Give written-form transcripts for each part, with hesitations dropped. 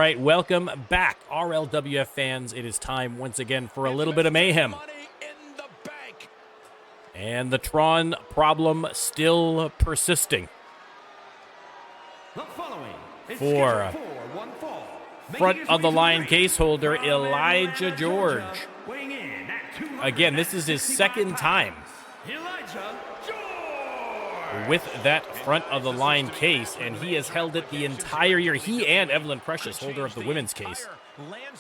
right, welcome back, RLWF fans. It is time once again for a little bit of mayhem. And the Tron problem still persisting. For front of the line case holder Elijah George. Again, this is his second time with that front of the line case, and he has held it the entire year. He and Evelyn Precious, holder of the women's case,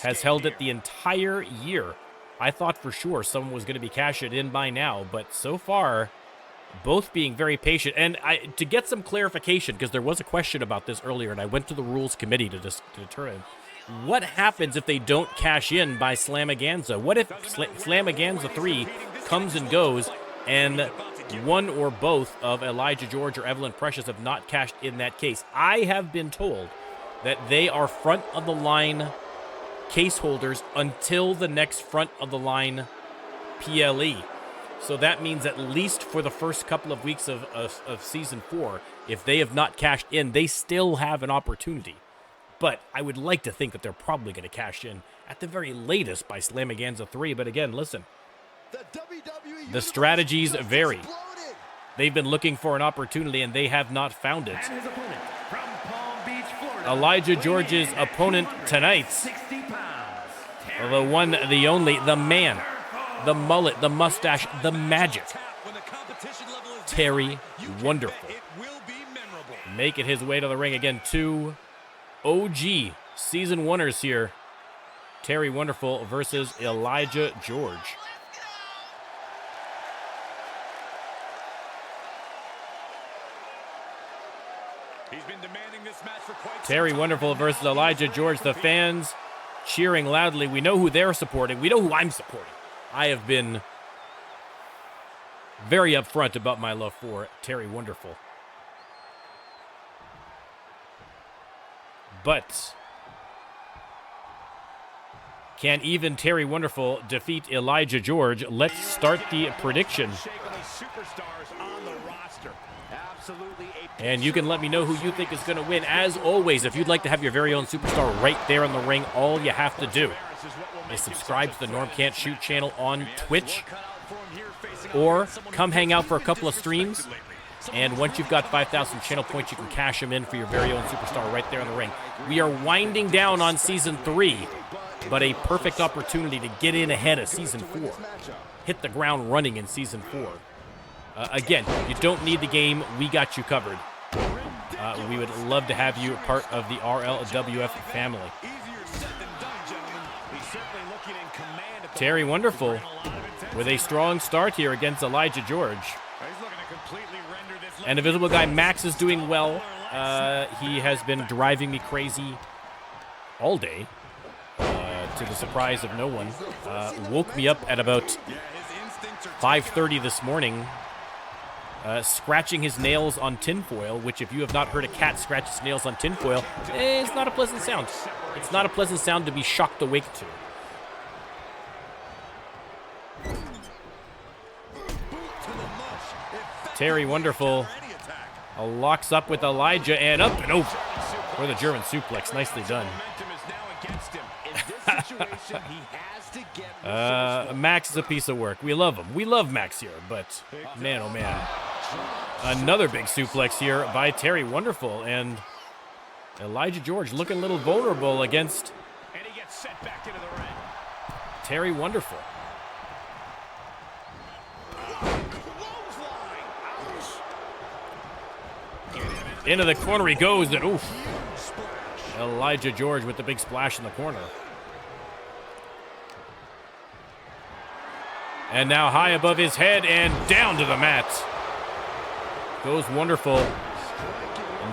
has held it the entire year. I thought for sure someone was going to be cashing it in by now, but so far, both being very patient. And to get some clarification, because there was a question about this earlier, and I went to the rules committee to determine what happens if they don't cash in by Slamaganza. What if Slamaganza 3 comes and goes, and one or both of Elijah George or Evelyn Precious have not cashed in that case? I have been told that they are front of the line case holders until the next front of the line PLE. So that means at least for the first couple of weeks of Season 4, if they have not cashed in, they still have an opportunity. But I would like to think that they're probably going to cash in at the very latest by Slamaganza 3. But again, listen, the strategies vary. They've been looking for an opportunity, and they have not found it. Elijah George's opponent tonight, the one, the only, the man, the mullet, the mustache, the magic, Terry Wonderful. Making his way to the ring again. Two OG season winners here. Terry Wonderful versus Elijah George. He's been demanding this match for quite Terry Wonderful versus Elijah George. The fans cheering loudly. We know who they're supporting. We know who I'm supporting. I have been very upfront about my love for Terry Wonderful. But can even Terry Wonderful defeat Elijah George? Let's start the prediction. And you can let me know who you think is going to win. As always, if you'd like to have your very own superstar right there in the ring, all you have to do is subscribe to the NormCantShoot channel on Twitch, or come hang out for a couple of streams. And once you've got 5,000 channel points, you can cash them in for your very own superstar right there in the ring. We are winding down on Season 3, but a perfect opportunity to get in ahead of Season 4. Hit the ground running in Season 4. Again, you don't need the game. We got you covered. We would love to have you part of the RLWF family. Terry Wonderful with a strong start here against Elijah George. And Invisible Guy Max is doing well. He has been driving me crazy all day, to the surprise of no one. Woke me up at about 5:30 this morning, scratching his nails on tinfoil, which if you have not heard a cat scratch his nails on tinfoil, it's not a pleasant sound. It's not a pleasant sound to be shocked awake to. Terry Wonderful locks up with Elijah and up and over for the German suplex. Nicely done. Max is a piece of work. We love him. We love Max here, but man, oh man. Another big suplex here by Terry Wonderful, and Elijah George looking a little vulnerable against Terry Wonderful. Into the corner he goes, and oof. Elijah George with the big splash in the corner. And now high above his head and down to the mat. Goes Wonderful.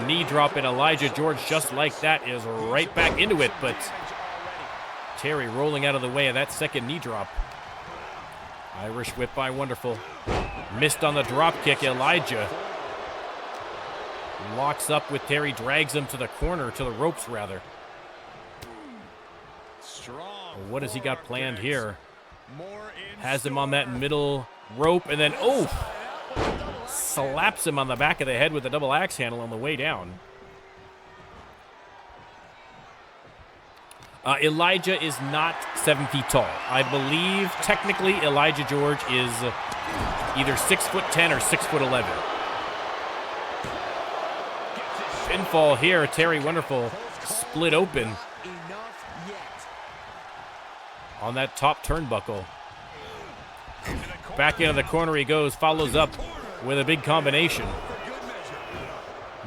Knee drop, and Elijah George just like that is right back into it, but Terry rolling out of the way of that second knee drop. Irish whip by Wonderful. Missed on the drop kick. Elijah locks up with Terry, drags him to the corner, to the ropes rather. What has he got planned here? Has him on that middle rope, and then, oh, slaps him on the back of the head with a double axe handle on the way down. Elijah is not 7 feet tall. I believe technically Elijah George is either 6'10" or 6'11". Pinfall here. Terry Wonderful split open on that top turnbuckle. Back into the corner he goes. Follows up with a big combination.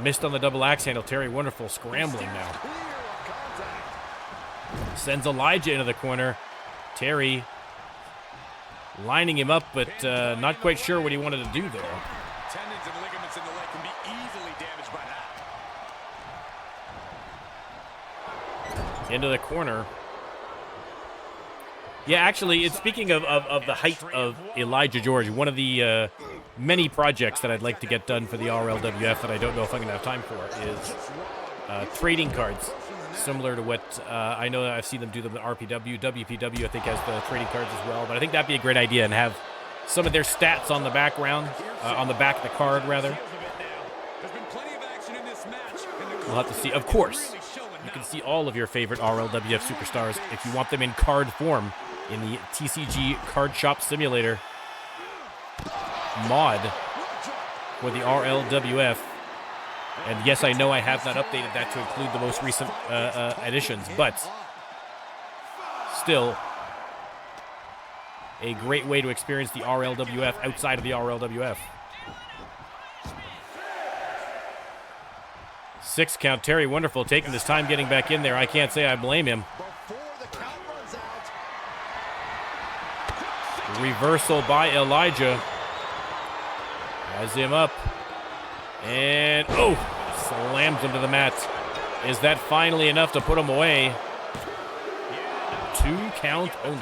Missed on the double axe handle. Terry Wonderful scrambling now. Sends Elijah into the corner. Terry lining him up, but not quite sure what he wanted to do there. Tendons and ligaments in the leg can be easily damaged by that. Into the corner. Yeah, actually, speaking of the height of Elijah George, one of the many projects that I'd like to get done for the RLWF that I don't know if I'm going to have time for is trading cards. Similar to what I know that I've seen them do them at RPW. WPW, I think, has the trading cards as well. But I think that'd be a great idea and have some of their stats on the background, on the back of the card, rather. We'll have to see. Of course, you can see all of your favorite RLWF superstars if you want them in card form in the TCG Card Shop Simulator mod for the RLWF. And yes, I know I have not updated that to include the most recent editions, but still a great way to experience the RLWF outside of the RLWF. 6 count. Terry Wonderful taking his time getting back in there. I can't say I blame him. Reversal by Elijah. Has him up. And, slams him to the mat. Is that finally enough to put him away? 2 count only.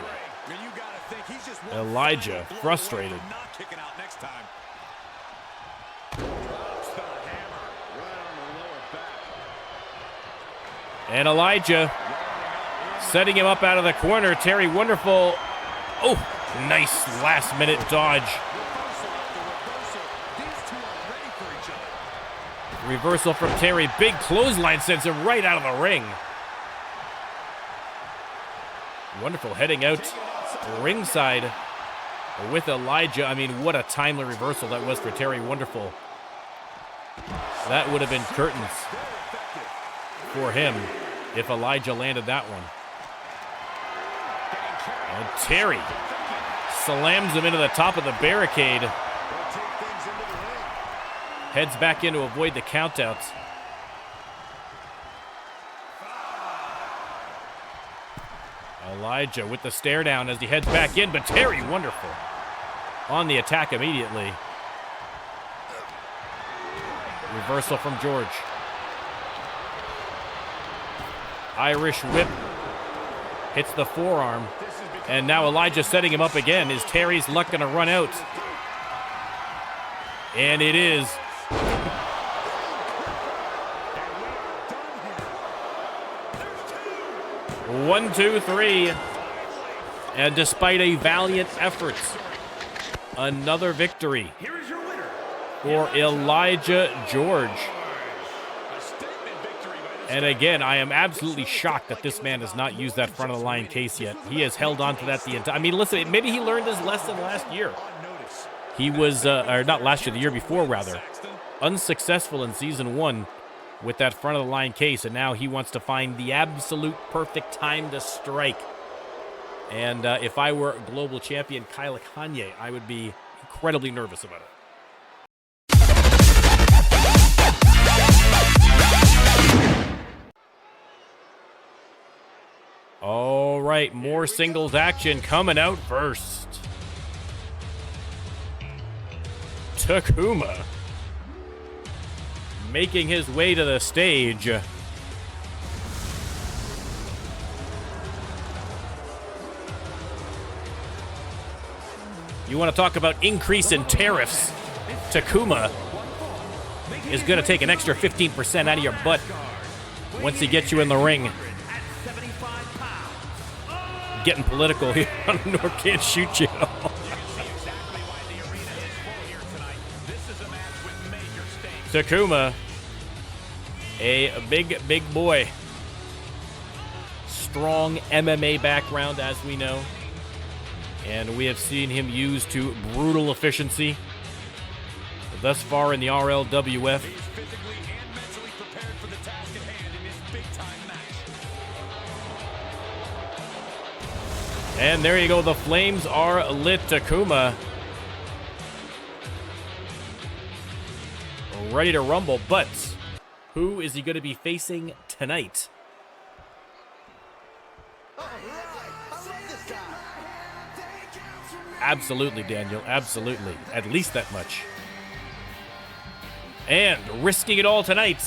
Elijah, frustrated. And Elijah setting him up out of the corner. Terry Wonderful. Oh, nice last-minute dodge. Reversal from Terry. Big clothesline sends him right out of the ring. Wonderful heading out ringside with Elijah. I mean, what a timely reversal that was for Terry Wonderful. That would have been curtains for him if Elijah landed that one. And Terry slams him into the top of the barricade. Heads back in to avoid the countouts. Elijah with the stare down as he heads back in, but Terry Wonderful on the attack immediately. Reversal from George. Irish whip hits the forearm. And now Elijah setting him up again. Is Terry's luck going to run out? And it is. 1, 2, 3. And despite a valiant effort, another victory for Elijah George. And again, I am absolutely shocked that this man has not used that front of the line case yet. He has held on to that the entire... I mean, listen, maybe he learned his lesson last year. He was, or not last year, the year before, rather, unsuccessful in Season 1 with that front of the line case, and now he wants to find the absolute perfect time to strike. And if I were global champion Kail Akane, I would be incredibly nervous about it. All right, more singles action coming out first. Takuma making his way to the stage. You want to talk about increase in tariffs? Takuma is going to take an extra 15% out of your butt once he gets you in the ring. Getting political here on the NormCantShoot channel. Takuma, a big boy. strong MMA background, as we know. And we have seen him used to brutal efficiency thus far in the RLWF. And there you go. The flames are lit. Takuma ready to rumble, but who is he going to be facing tonight? Absolutely, Daniel. Absolutely. At least that much. And risking it all tonight,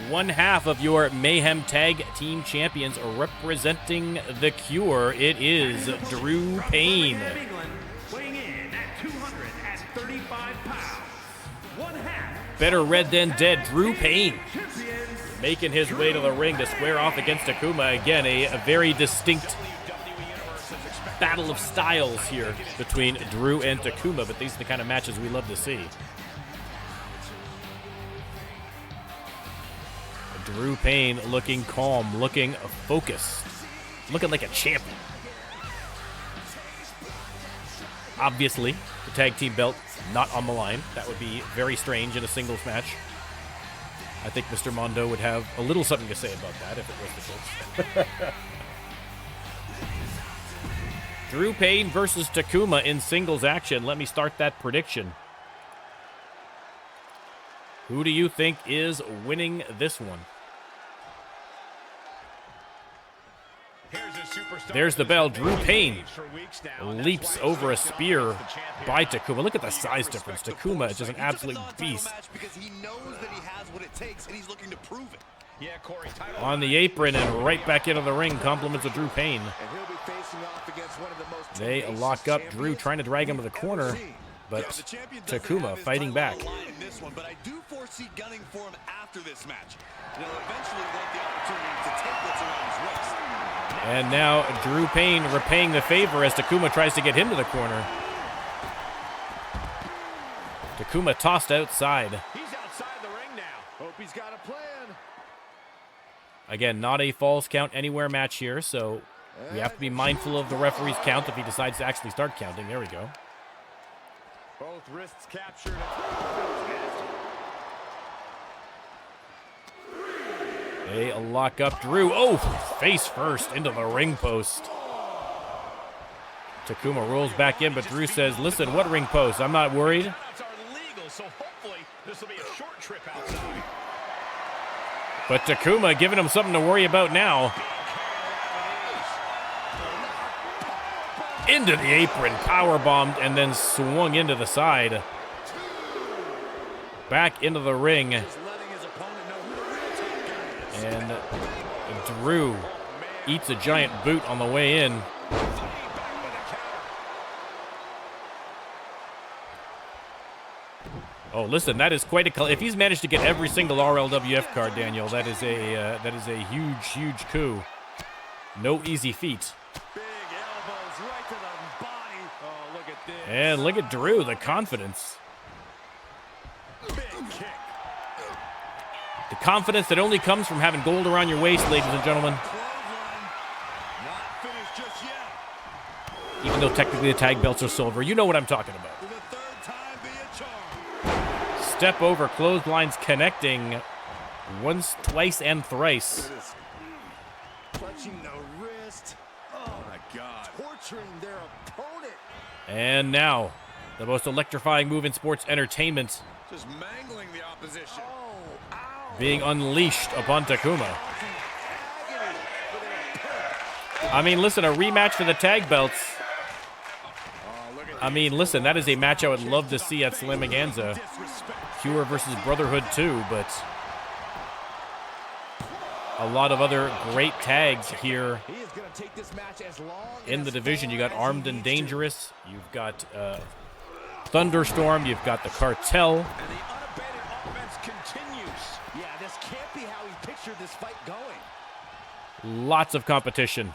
one half of your Mayhem Tag Team Champions representing the Cure. It is Drew Payne. Weighing in at 235 pounds. One half. Better red than dead, Drew Payne. Making his way to the ring to square off against Takuma. Again, a very distinct battle of styles here between Drew and Takuma, but these are the kind of matches we love to see. Drew Payne looking calm, looking focused, looking like a champion. Obviously, the tag team belt not on the line. That would be very strange in a singles match. I think Mr. Mondo would have a little something to say about that if it was the case. Drew Payne versus Takuma in singles action. Let me start that prediction. Who do you think is winning this one? There's the bell. Drew Payne leaps over a spear by Takuma. Look at the size difference. Takuma is just an absolute beast. On the apron and right back into the ring. Compliments of Drew Payne. They lock up. Drew trying to drag him to the corner, but Takuma fighting back. But I do foresee gunning for him after this match. He'll eventually want the opportunity to take what's around his waist. And now Drew Payne repaying the favor as Takuma tries to get him to the corner. Takuma tossed outside. He's outside the ring now. Hope he's got a plan. Again, not a falls count anywhere match here, so we have to be mindful of the referee's count if he decides to actually start counting. There we go. Both wrists captured. They lock up Drew. Oh, face first into the ring post. Takuma rolls back in, but Drew says, listen, what ring post? I'm not worried. But Takuma giving him something to worry about now. Into the apron, powerbombed, and then swung into the side. Back into the ring. And Drew eats a giant boot on the way in. Oh, listen, that is quite a... If he's managed to get every single RLWF card, Daniel, that is a huge, huge coup. No easy feat. And look at Drew, the confidence. The confidence that only comes from having gold around your waist, ladies and gentlemen. Even though technically the tag belts are silver. You know what I'm talking about. Step over, clotheslines connecting once, twice, and thrice. Clutching the wrist. Oh my God. Torturing their opponent. And now, the most electrifying move in sports entertainment. Just mangling the opposition. Being unleashed upon Takuma. I mean, listen, a rematch for the tag belts. I mean, listen, that is a match I would love to see at Extravaganza. Cure versus Brotherhood 2, but a lot of other great tags here in the division. You got Armed and Dangerous. You've got Thunderstorm. You've got the Cartel. And the unabated offense continues. Yeah, this can't be how he pictured this fight going. Lots of competition.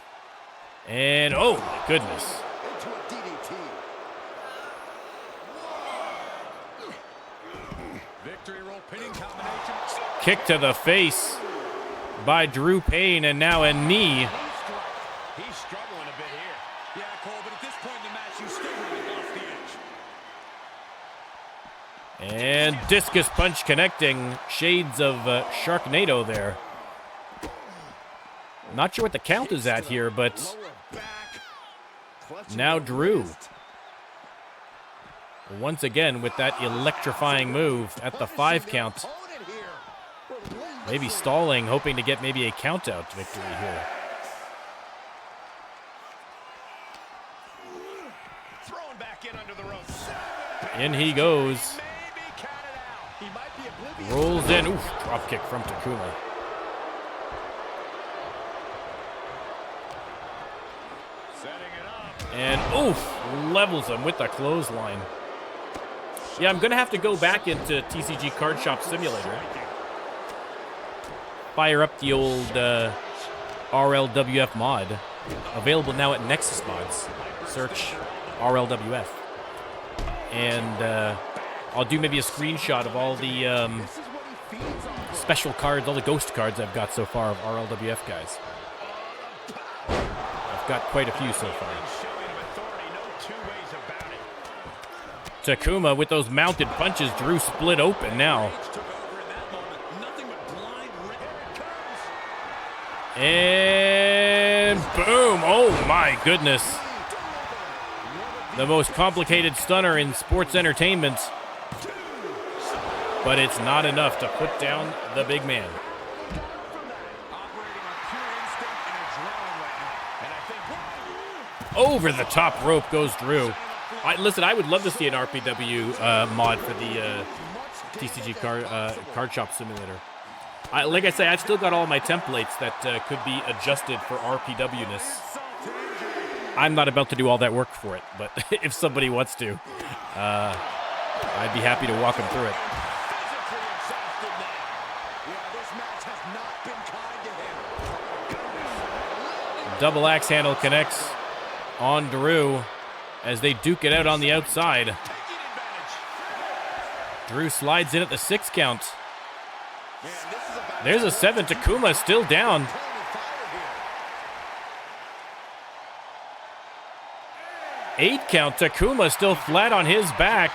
And, oh, my goodness. Into a DDT. Victory roll pinning combination. Kick to the face by Drew Payne, and now a knee And discus punch connecting. Shades of Sharknado there. Not sure what the count is at here, but now Drew. Once again with that electrifying move at the 5 count. Maybe stalling, hoping to get maybe a count-out victory here. In he goes. Rolls in. Oof, drop kick from Takuma. And oof, levels him with the clothesline. Yeah, I'm going to have to go back into TCG Card Shop Simulator. Fire up the old RLWF mod. Available now at Nexus Mods. Search RLWF. And I'll do maybe a screenshot of all the special cards, all the ghost cards I've got so far of RLWF guys. I've got quite a few so far. Takuma with those mounted punches. Drew split open now. And boom. Oh my goodness. The most complicated stunner in sports entertainment. But it's not enough to put down the big man. Over the top rope goes Drew. Listen, I would love to see an RPW mod for the TCG Card Shop Simulator. Like I say, I've still got all my templates that could be adjusted for RPW-ness. I'm not about to do all that work for it, but if somebody wants to, I'd be happy to walk them through it. Double axe handle connects on Drew as they duke it out on the outside. Drew slides in at the 6 count. There's a 7. Takuma still down. Eight count. Takuma still flat on his back.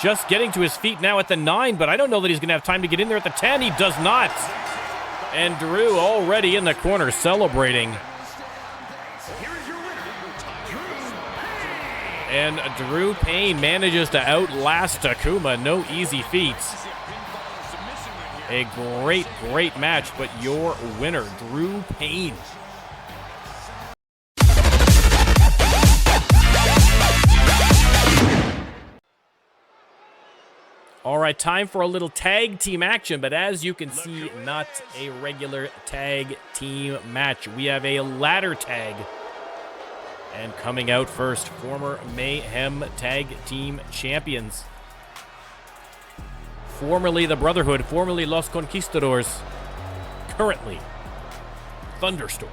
Just getting to his feet now at the 9, but I don't know that he's going to have time to get in there at the 10. He does not. And Drew already in the corner celebrating. And Drew Payne manages to outlast Takuma. No easy feats. A great, great match, but your winner, Drew Payne. All right, time for a little tag team action, but as you can see, not a regular tag team match. We have a ladder tag. And coming out first, former Mayhem Tag Team Champions. Formerly the Brotherhood, formerly Los Conquistadors. Currently, Thunderstorm,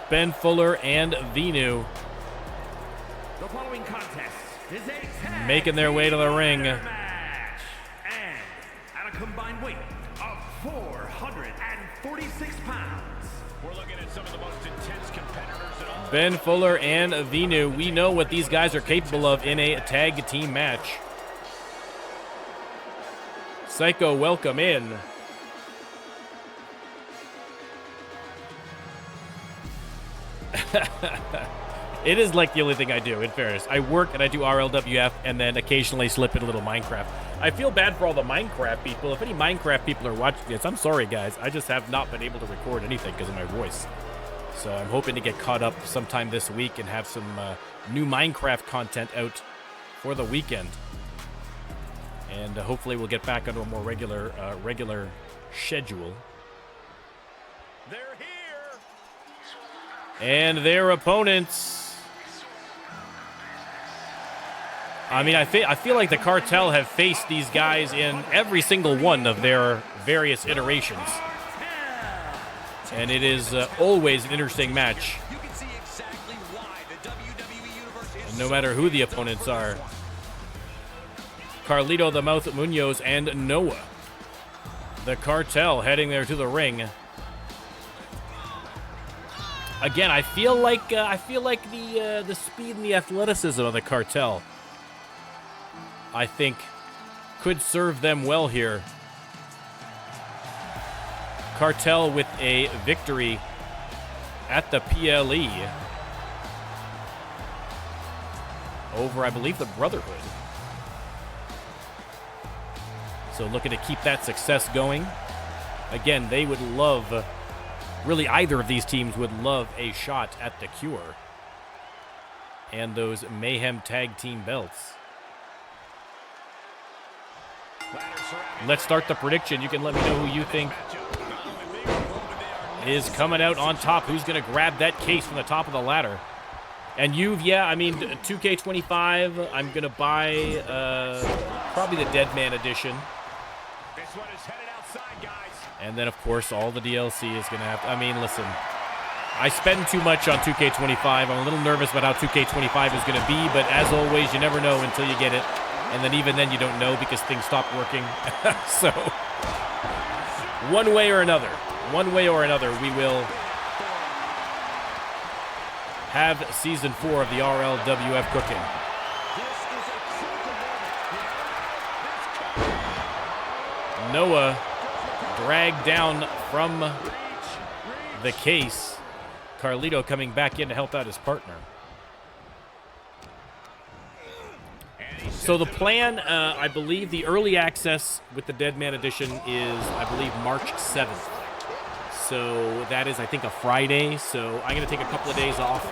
Ben Fuller, and Venu. The following contest is a tag making their way to the ring. Match. And at a combined weight of 446 pounds. We're looking at some of the most intense competitors at all. Ben Fuller and Venu, we know what these guys are capable of in a tag team match. Psycho, welcome in. It is like the only thing I do, in fairness. I work and I do RLWF and then occasionally slip in a little Minecraft. I feel bad for all the Minecraft people. If any Minecraft people are watching this, I'm sorry, guys. I just have not been able to record anything because of my voice. So I'm hoping to get caught up sometime this week and have some new Minecraft content out for the weekend. And hopefully we'll get back onto a more regular schedule. They're here. And their opponents. I mean, I feel like the Cartel have faced these guys in every single one of their various iterations. And it is always an interesting match. And no matter who the opponents are. Carlito the Mouth Munoz and Noah. The Cartel heading there to the ring. Again, I feel like the speed and the athleticism of the Cartel, I think, could serve them well here. Cartel with a victory at the PLE over, I believe, the Brotherhood. So looking to keep that success going. Again, they would love, really either of these teams would love a shot at the Cure and those Mayhem tag team belts. Let's start the prediction. You can let me know who you think is coming out on top. Who's going to grab that case from the top of the ladder? And yeah, I mean, 2K25, I'm going to buy probably the Dead Man edition. And then, of course, all the DLC is going to have to, I mean, listen, I spend too much on 2K25. I'm a little nervous about how 2K25 is going to be, but as always, you never know until you get it. And then even then you don't know because things stop working. So, one way or another, we will have Season 4 of the RLWF cooking. Noah dragged down from the case. Carlito coming back in to help out his partner. So the plan, I believe the early access with the Dead Man Edition is, I believe, March 7th. So that is, I think, a Friday. So I'm going to take a couple of days off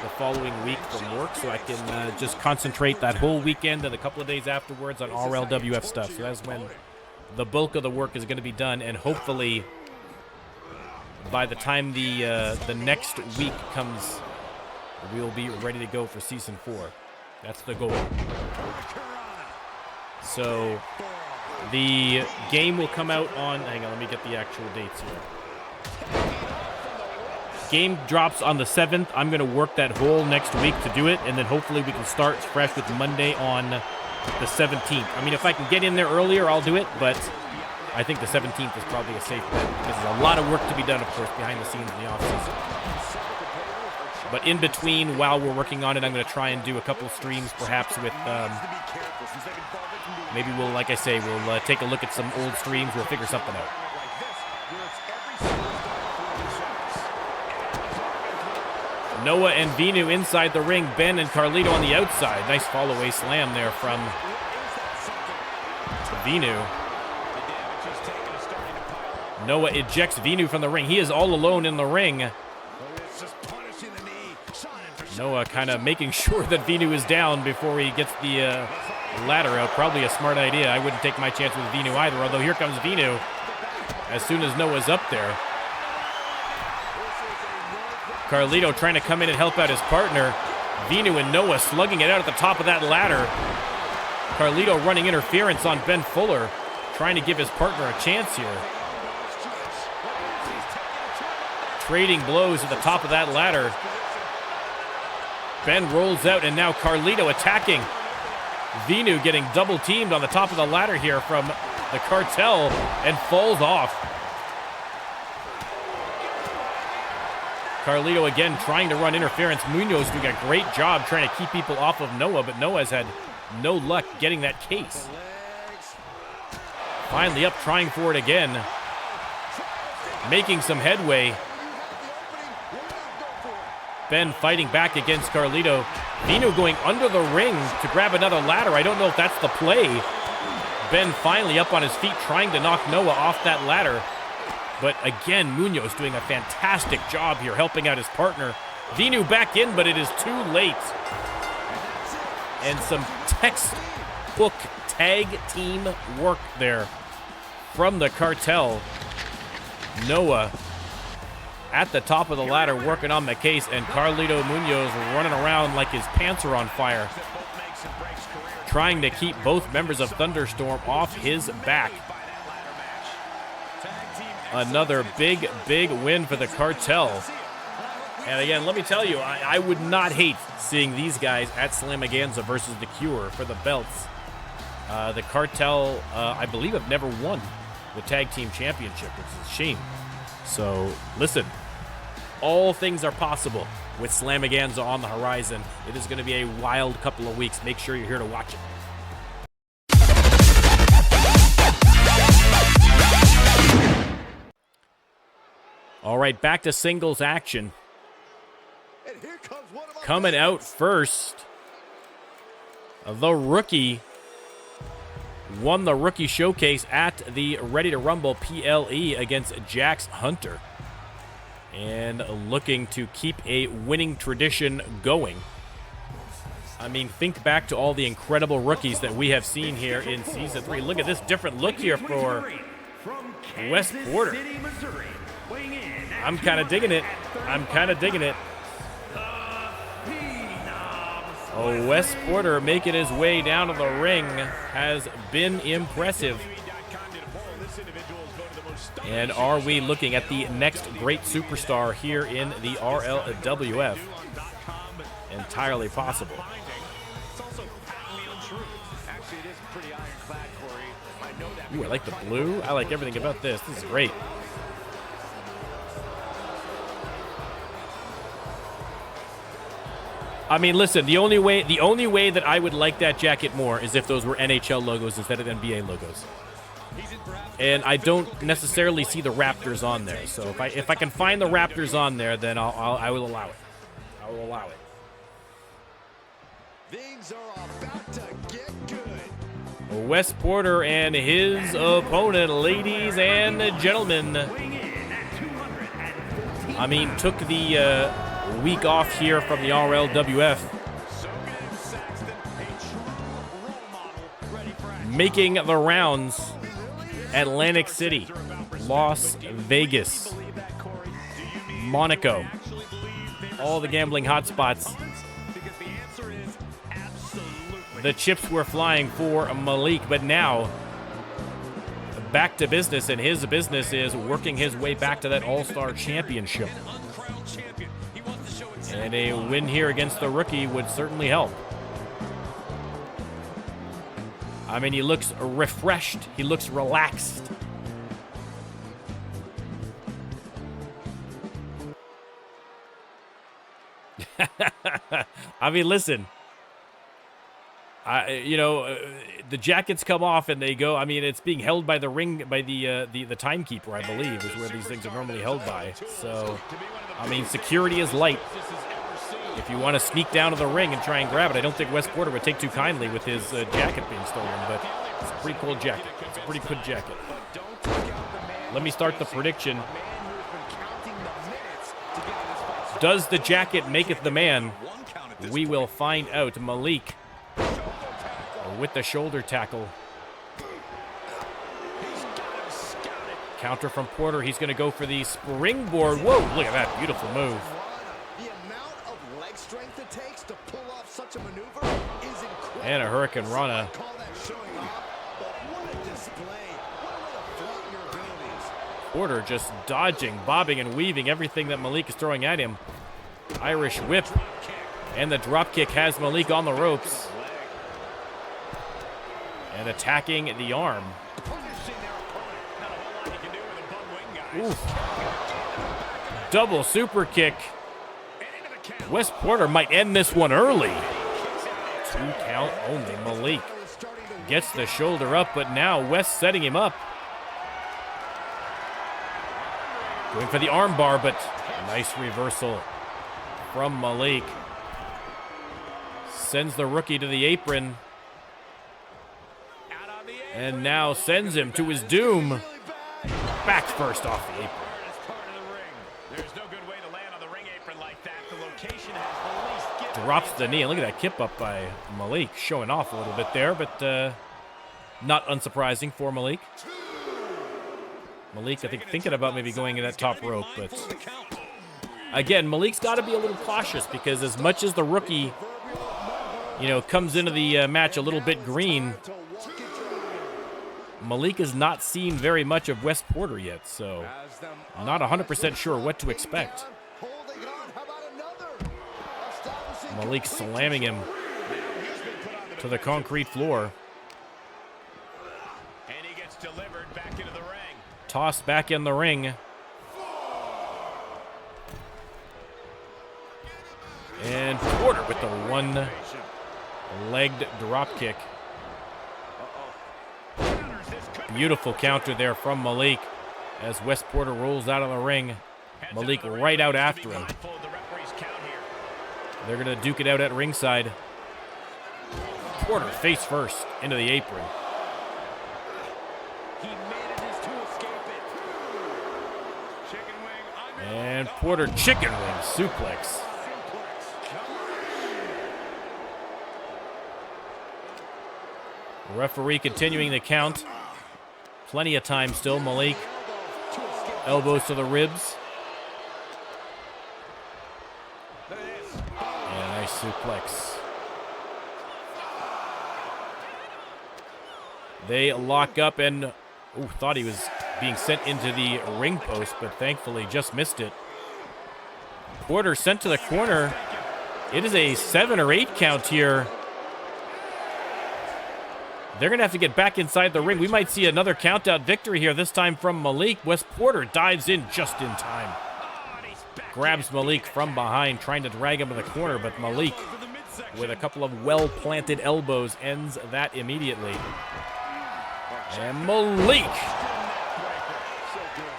the following week from work so I can just concentrate that whole weekend and a couple of days afterwards on RLWF stuff. So that's when the bulk of the work is going to be done, and hopefully by the time the next week comes, we'll be ready to go for Season 4. That's the goal. So the game will come out on, hang on, let me get the actual dates here. Game drops on the 7th. I'm going to work that whole next week to do it, and then hopefully we can start fresh with Monday on the 17th. I mean, if I can get in there earlier, I'll do it, but I think the 17th is probably a safe bet because there's a lot of work to be done, of course, behind the scenes in the off-season. But in between, while we're working on it, I'm going to try and do a couple streams, perhaps with, maybe we'll, like I say, we'll take a look at some old streams. We'll figure something out. Noah and Vinu inside the ring. Ben and Carlito on the outside. Nice follow-away slam there from Vinu. Noah ejects Vinu from the ring. He is all alone in the ring. Noah kind of making sure that Vinu is down before he gets the ladder out. Probably a smart idea. I wouldn't take my chance with Vinu either, although here comes Vinu as soon as Noah's up there. Carlito trying to come in and help out his partner. Vinu and Noah slugging it out at the top of that ladder. Carlito running interference on Ben Fuller, trying to give his partner a chance here. Trading blows at the top of that ladder. Ben rolls out, and now Carlito attacking. Vinu getting double teamed on the top of the ladder here from the Cartel and falls off. Carlito again trying to run interference. Munoz doing a great job trying to keep people off of Noah, but Noah's had no luck getting that case. Finally up, trying for it again. Making some headway. Ben fighting back against Carlito. Vinu going under the ring to grab another ladder. I don't know if that's the play. Ben finally up on his feet trying to knock Noah off that ladder. But again, Munoz doing a fantastic job here, helping out his partner. Vinu back in, but it is too late. And some textbook tag team work there from the Cartel. Noah at the top of the ladder working on the case, and Carlito Munoz running around like his pants are on fire, trying to keep both members of Thunderstorm off his back. Another big, big win for the Cartel. And again, let me tell you, I would not hate seeing these guys at Slamaganza versus The Cure for the belts. The Cartel, I believe, have never won the Tag Team Championship, which is a shame. So, listen, all things are possible with Slamaganza on the horizon. It is going to be a wild couple of weeks. Make sure you're here to watch it. All right, back to singles action. And here comes one of our Coming out first, the rookie won the rookie showcase at the Ready to Rumble PLE against Jax Hunter. And looking to keep a winning tradition going. I mean, think back to all the incredible rookies that we have seen here in Season 3. Look at this different look here for Wes Porter. I'm kind of digging it. I'm kind of digging it. Oh, Wes Porter making his way down to the ring has been impressive. And are we looking at the next great superstar here in the RLWF? Entirely possible. Ooh, I like the blue. I like everything about this. This is great. I mean, listen, the only way that I would like that jacket more is if those were NHL logos instead of NBA logos. And I don't necessarily see the Raptors on there. So if I can find the Raptors on there, then I will allow it. I will allow it. Things are about to get good. Wes Porter and his opponent, ladies and gentlemen. I mean, took the week off here from the RLWF. Making the rounds. Atlantic City, Las Vegas, Monaco, all the gambling hotspots. The chips were flying for Malik, but now back to business, and his business is working his way back to that All-Star Championship. And a win here against the rookie would certainly help. I mean, he looks refreshed. He looks relaxed. I mean, listen. The jackets come off and they go. I mean, it's being held by the ring, by the timekeeper, I believe, is where these things are normally held by. So, I mean, security is light. If you want to sneak down to the ring and try and grab it, I don't think Wes Porter would take too kindly with his jacket being stolen, but it's a pretty cool jacket. It's a pretty good jacket. Let me start the prediction. Does the jacket maketh the man? We will find out. Malik with the shoulder tackle. Counter from Porter. He's going to go for the springboard. Whoa, look at that beautiful move. Strength it takes to pull off such a maneuver is incredible. And a Hurricane Rana. Porter just dodging, bobbing, and weaving everything that Malik is throwing at him. Irish whip. And the drop kick has Malik on the ropes. And attacking the arm. Oof. Double super kick. Wes Porter might end this one early. 2 count only. Malik gets the shoulder up, but now Wes setting him up. Going for the arm bar, but nice reversal from Malik. Sends the rookie to the apron. And now sends him to his doom. Back first off the apron. Drops the knee, and look at that kip up by Malik, showing off a little bit there, but not unsurprising for Malik. Malik, I think, thinking about maybe going in that top rope, but again, Malik's got to be a little cautious because as much as the rookie, comes into the match a little bit green, Malik has not seen very much of Wes Porter yet, so I'm not 100% sure what to expect. Malik slamming him to the concrete floor. And he gets delivered back into the ring. Tossed back in the ring. And Porter with the one-legged drop kick. Beautiful counter there from Malik as Wes Porter rolls out of the ring. Malik right out after him. They're going to duke it out at ringside. Porter face first into the apron. And Porter chicken wing suplex. Referee continuing the count. Plenty of time still. Malik. Elbows to the ribs. And a nice suplex. They lock up and thought he was being sent into the ring post, but thankfully just missed it. Porter sent to the corner. It is a 7 or 8 count here. They're going to have to get back inside the ring. We might see another count-out victory here, this time from Malik. Wes Porter dives in just in time. Grabs Malik from behind, trying to drag him to the corner, but Malik, with a couple of well-planted elbows, ends that immediately. And Malik,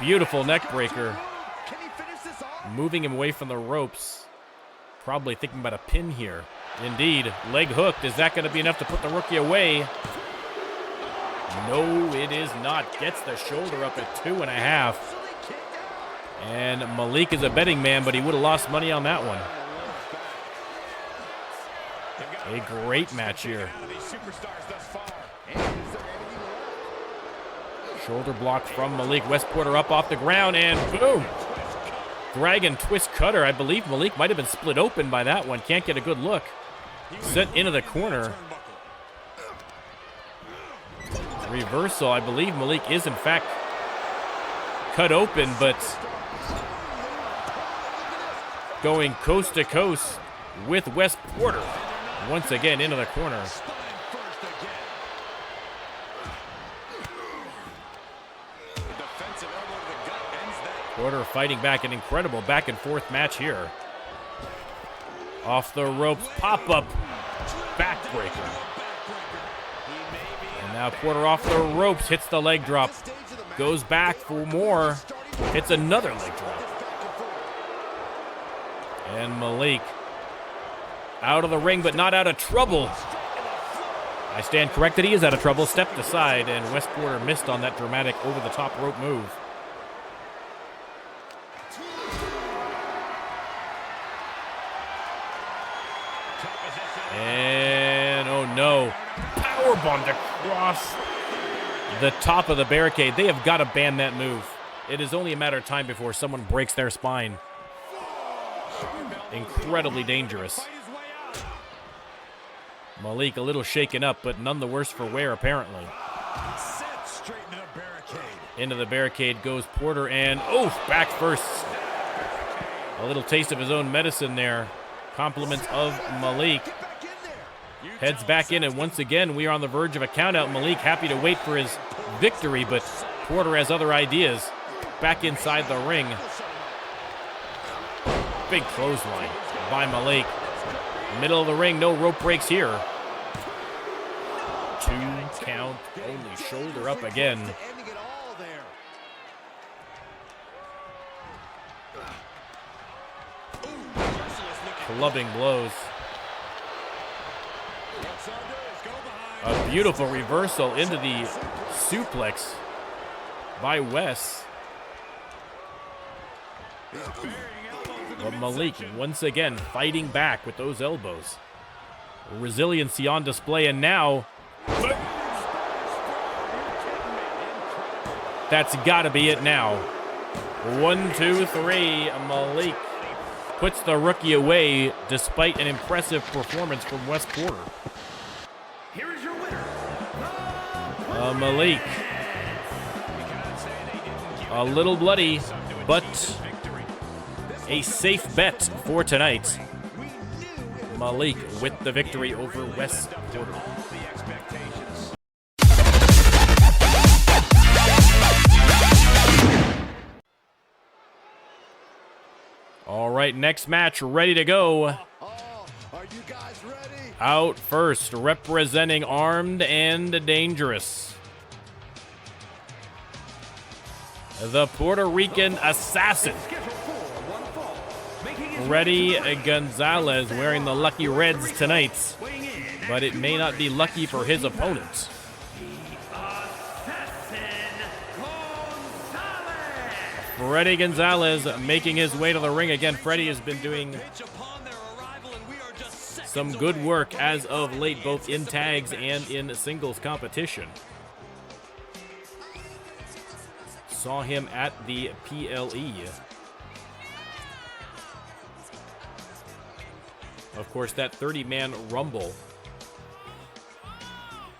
beautiful neck breaker, moving him away from the ropes. Probably thinking about a pin here. Indeed, leg hooked. Is that going to be enough to put the rookie away? No, it is not. Gets the shoulder up at 2.5. And Malik is a betting man, but he would have lost money on that one. A great match here. Shoulder block from Malik. Wes Porter up off the ground, and boom! Dragon twist cutter. I believe Malik might have been split open by that one. Can't get a good look. Sent into the corner. Reversal. I believe Malik is in fact cut open, but going coast to coast with Wes Porter once again into the corner. Porter fighting back, an incredible back and forth match here. Off the ropes, pop-up, backbreaker. And now Porter off the ropes, hits the leg drop. Goes back for more, hits another leg drop. And Malik out of the ring, but not out of trouble. I stand corrected, he is out of trouble. Stepped aside, and Wes Porter missed on that dramatic over-the-top rope move. And, oh no, powerbombed across the top of the barricade. They have got to ban that move. It is only a matter of time before someone breaks their spine. Incredibly dangerous. Malik a little shaken up, but none the worse for wear, apparently. Into the barricade goes Porter, and, back first. A little taste of his own medicine there. Compliments of Malik. Heads back in, and once again, we are on the verge of a countout. Malik happy to wait for his victory, but Porter has other ideas. Back inside the ring. Big clothesline by Malik. Middle of the ring, no rope breaks here. 2 count, only shoulder up again. Clubbing blows. A beautiful reversal into the suplex by Wes. But Malik once again fighting back with those elbows. Resiliency on display, and now that's got to be it now. 1, 2, 3. Malik puts the rookie away despite an impressive performance from Wes Porter. Here is your winner, Malik. A little bloody, but a safe bet for tonight. Malik with the victory over Wes Porter. All right, next match ready to go. Are you guys ready? Out first, representing Armed and Dangerous, the Puerto Rican Assassin, Freddy Gonzalez wearing the lucky reds tonight, but it may not be lucky for his opponent. Freddy Gonzalez making his way to the ring again. Freddy has been doing some good work as of late, both in tags and in singles competition. Saw him at the PLE. Of course, that 30-man Rumble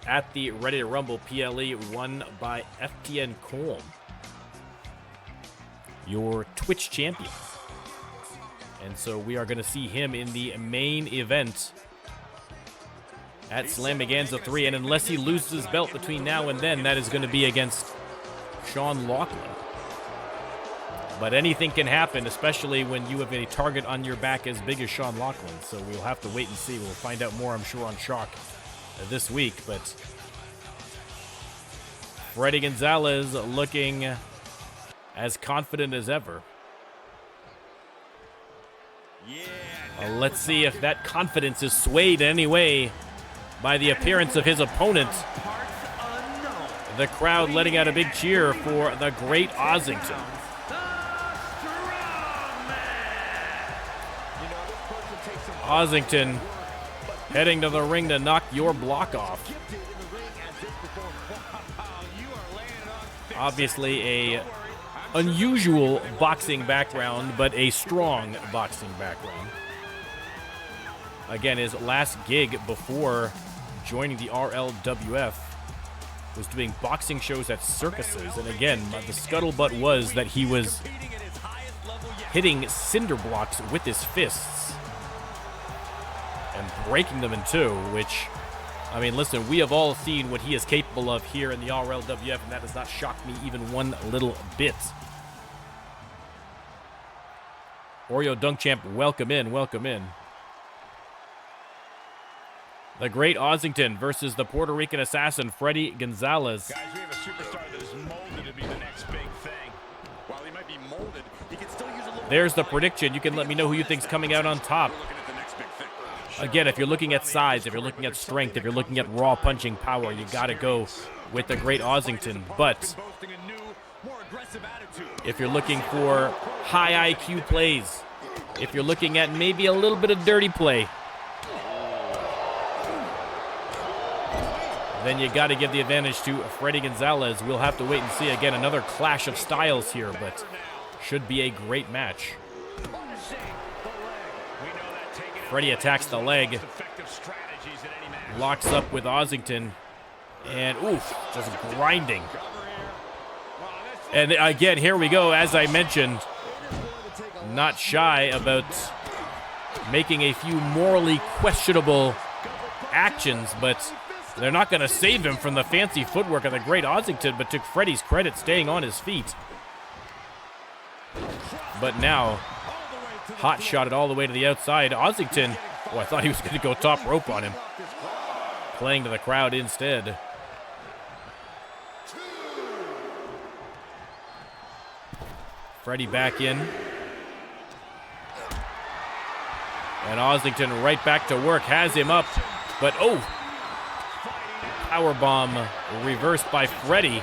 at the Ready to Rumble PLE won by FTN Colm, your Twitch champion. And so we are going to see him in the main event at Extravaganza 3. And unless he loses his belt between now and then, that is going to be against Sean Loughlin. But anything can happen, especially when you have a target on your back as big as Sean Loughlin. So we'll have to wait and see. We'll find out more, I'm sure, on Shock this week. But Freddy Gonzalez looking as confident as ever. Let's see if that confidence is swayed in any way by the appearance of his opponent. The crowd letting out a big cheer for the Great Ossington. Ossington heading to the ring to knock your block off. Obviously a unusual boxing background, but a strong boxing background. Again, his last gig before joining the RLWF was doing boxing shows at circuses. And again, the scuttlebutt was that he was hitting cinder blocks with his fists and breaking them in two, which, I mean, listen, we have all seen what he is capable of here in the RLWF, and that does not shock me even one little bit. Oreo Dunk Champ, welcome in, welcome in. The Great Ossington versus the Puerto Rican assassin, Freddy Gonzalez. Guys, we have a superstar that is molded to be the next big thing. While he might be molded, he can still use a little. There's the prediction. You can let me know who you think's coming out on top. Again, if you're looking at size, if you're looking at strength, if you're looking at raw punching power, you got to go with the Great Ossington. But if you're looking for high IQ plays, if you're looking at maybe a little bit of dirty play, then you got to give the advantage to Freddy Gonzalez. We'll have to wait and see. Again, another clash of styles here, but should be a great match. Freddy attacks the leg, locks up with Ossington, and oof, just grinding. And again, here we go. As I mentioned, not shy about making a few morally questionable actions, but they're not going to save him from the fancy footwork of the Great Ossington, but took Freddy's credit staying on his feet. But now, hot shot it all the way to the outside. Ossington, oh, I thought he was going to go top rope on him. Playing to the crowd instead. Freddy back in. And Ossington right back to work, has him up. But, oh, powerbomb reversed by Freddy.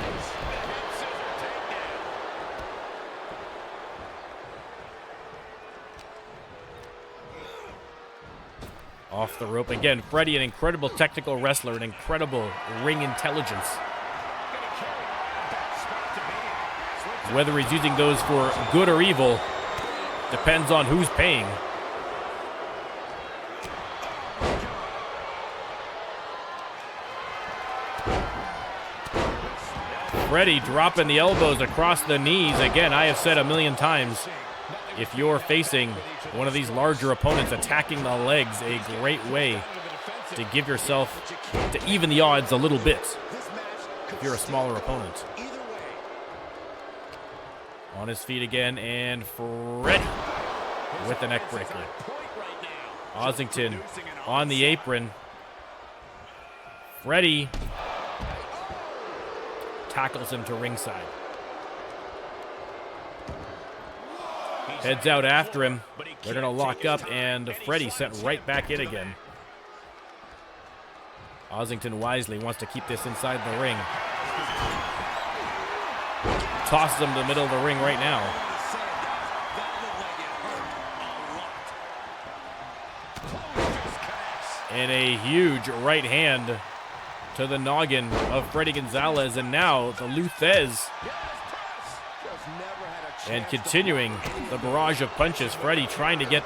Off the rope again. Freddy, an incredible technical wrestler, an incredible ring intelligence. Whether he's using those for good or evil depends on who's paying. Freddy dropping the elbows across the knees. Again, I have said a million times, if you're facing one of these larger opponents, attacking the legs, a great way to give yourself, to even the odds a little bit if you're a smaller opponent. On his feet again, and Freddy with the neck breaker. Ossington on the apron. Freddy tackles him to ringside. Heads out after him. They're going to lock up, and Freddie sent right back in again. Ossington wisely wants to keep this inside the ring. Tosses him to the middle of the ring right now. And a huge right hand to the noggin of Freddy Gonzalez, and now the Luthez. And continuing the barrage of punches, Freddy trying to get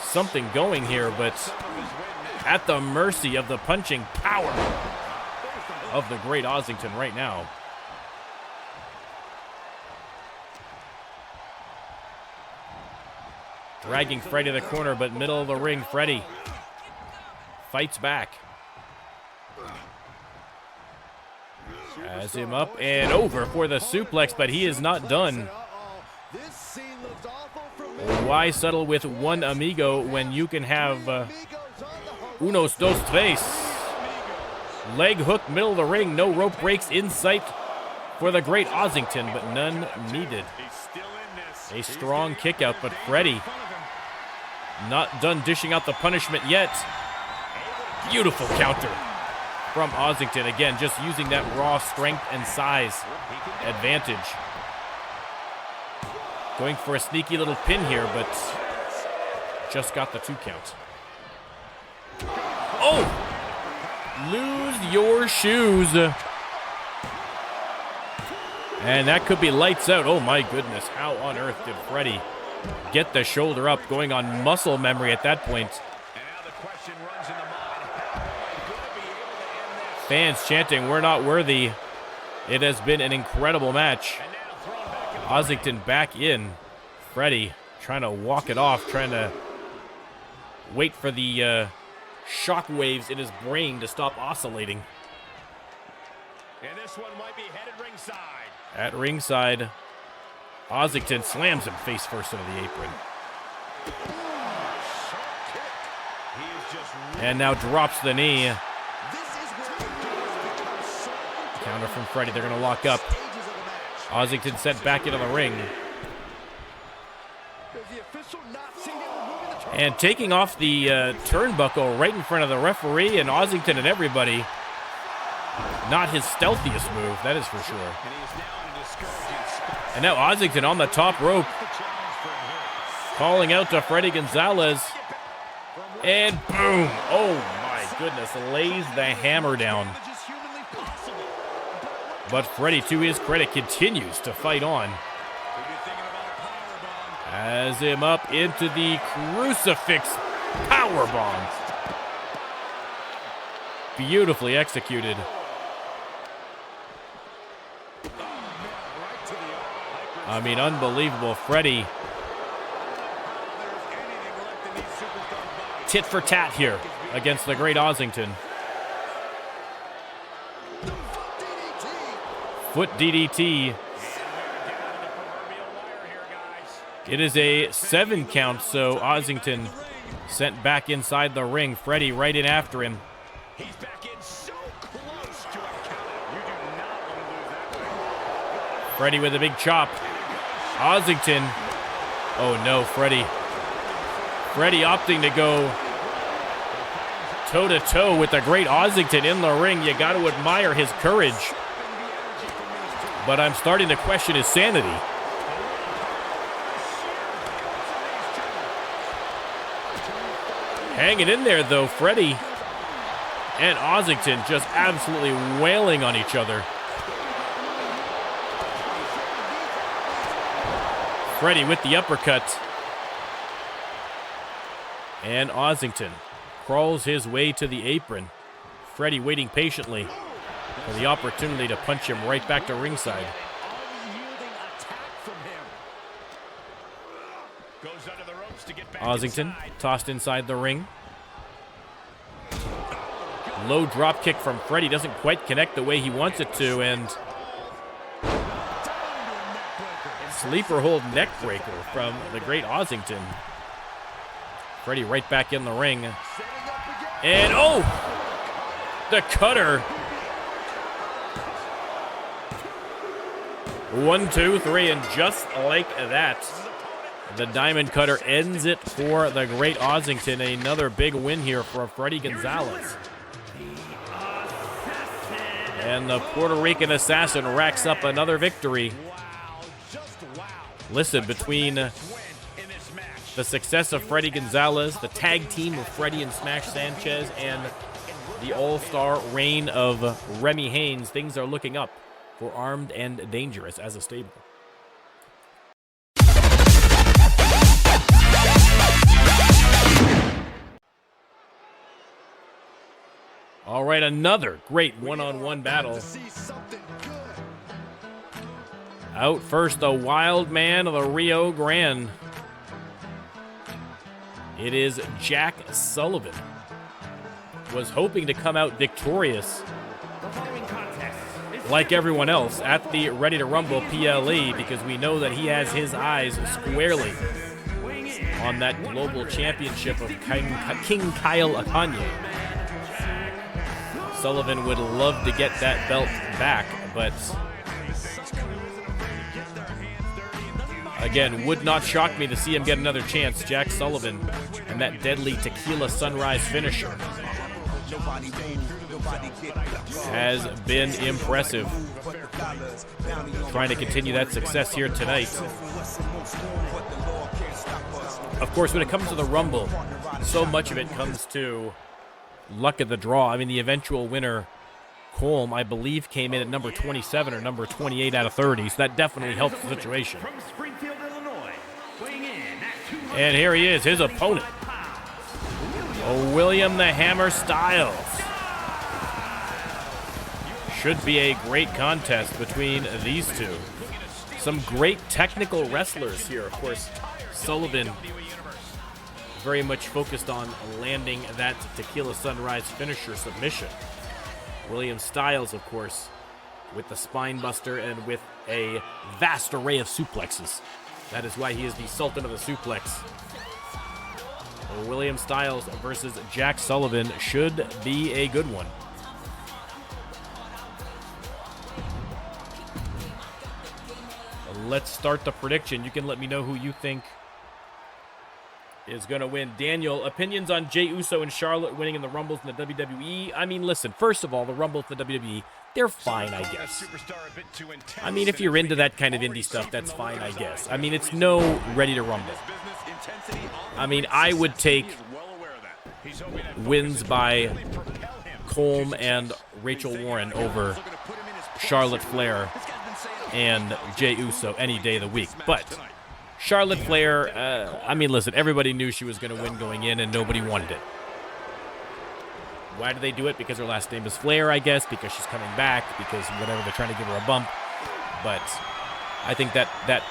something going here, but at the mercy of the punching power of the great Ossington right now. Dragging Freddy to the corner, but middle of the ring, Freddy fights back. Has him up and over for the suplex, but he is not done. Why settle with one amigo when you can have unos, dos, tres? Leg hook, middle of the ring, no rope breaks in sight for the great Ossington, but none needed. A strong kick out, but Freddy not done dishing out the punishment yet. Beautiful counter from Ossington. Again, just using that raw strength and size advantage. Going for a sneaky little pin here, but just got the 2 count. Oh! Lose your shoes. And that could be lights out. Oh my goodness, how on earth did Freddy get the shoulder up, going on muscle memory at that point? Fans chanting, "We're not worthy." It has been an incredible match. Ossington back in. Freddy trying to walk it off, trying to wait for the shock waves in his brain to stop oscillating. And this one might be headed ringside. At ringside, Ossington slams him face first into the apron. And now drops the knee. Counter from Freddy. They're going to lock up. Ossington sent back into the ring. And taking off the turnbuckle right in front of the referee and Ossington and everybody. Not his stealthiest move, that is for sure. And now Ossington on the top rope. Calling out to Freddy Gonzalez. And boom! Oh my goodness, lays the hammer down. But Freddy, to his credit, continues to fight on. Has him up into the crucifix powerbomb. Beautifully executed. I mean, unbelievable. Freddy. Tit for tat here against the great Ossington. Foot DDT. It is a 7 count, so Ossington sent back inside the ring. Freddy right in after him. He's back in so close to a count. You do not want to lose that way. Freddy with a big chop. Ossington. Oh no, Freddy. Freddy opting to go toe-to-toe with the great Ossington in the ring. You got to admire his courage. But I'm starting to question his sanity. Hanging in there, though, Freddy and Ossington just absolutely wailing on each other. Freddy with the uppercut. And Ossington crawls his way to the apron. Freddy waiting patiently for the opportunity to punch him right back to ringside. Ossington tossed inside the ring. Low drop kick from Freddy, doesn't quite connect the way he wants it to, and sleeper hold neck breaker from the great Ossington. Freddy right back in the ring. And oh! The cutter. 1, 2, 3, and just like that, The Diamond Cutter ends it for the Great Ossington. Another big win here for Freddy Gonzalez. And the Puerto Rican Assassin racks up another victory. Listen, between the success of Freddy Gonzalez, the tag team of Freddy and Smash Sanchez, and the all-star reign of Remy Haynes, things are looking up for Armed and Dangerous as a stable. All right, another great one-on-one battle. Out first, the wild man of the Rio Grande. It is Jack Sullivan. Was hoping to come out victorious, like everyone else, at the Ready to Rumble PLE, because we know that he has his eyes squarely on that global championship of King Kail Akane. Sullivan would love to get that belt back, but again, would not shock me to see him get another chance. Jack Sullivan and that deadly Tequila Sunrise finisher has been impressive. Trying to continue that success here tonight. Of course, when it comes to the Rumble, so much of it comes to luck of the draw. I mean, the eventual winner, Colm, I believe, came in at number 27 or number 28 out of 30, so that definitely helps the situation. And here he is, his opponent, William the Hammer Styles. Should be a great contest between these two. Some great technical wrestlers here. Of course, Sullivan very much focused on landing that Tequila Sunrise finisher submission. William Styles, of course, with the spine buster and with a vast array of suplexes. That is why he is the Sultan of the Suplex. William Styles versus Jack Sullivan should be a good one. Let's start the prediction. You can let me know who you think is going to win. Daniel, opinions on Jey Uso and Charlotte winning in the Rumbles in the WWE? I mean, listen, first of all, the Rumbles in the WWE, they're fine, I guess. I mean, if you're into that kind of indie stuff, that's fine, I guess. I mean, it's no Ready to Rumble. I mean, I would take wins by Colm and Rachel Warren over Charlotte Flair and Jey Uso any day of the week. But Charlotte Flair, I mean, listen, everybody knew she was going to win going in, and nobody wanted it. Why do they do it? Because her last name is Flair, I guess, because she's coming back, because whatever, they're trying to give her a bump. But I think that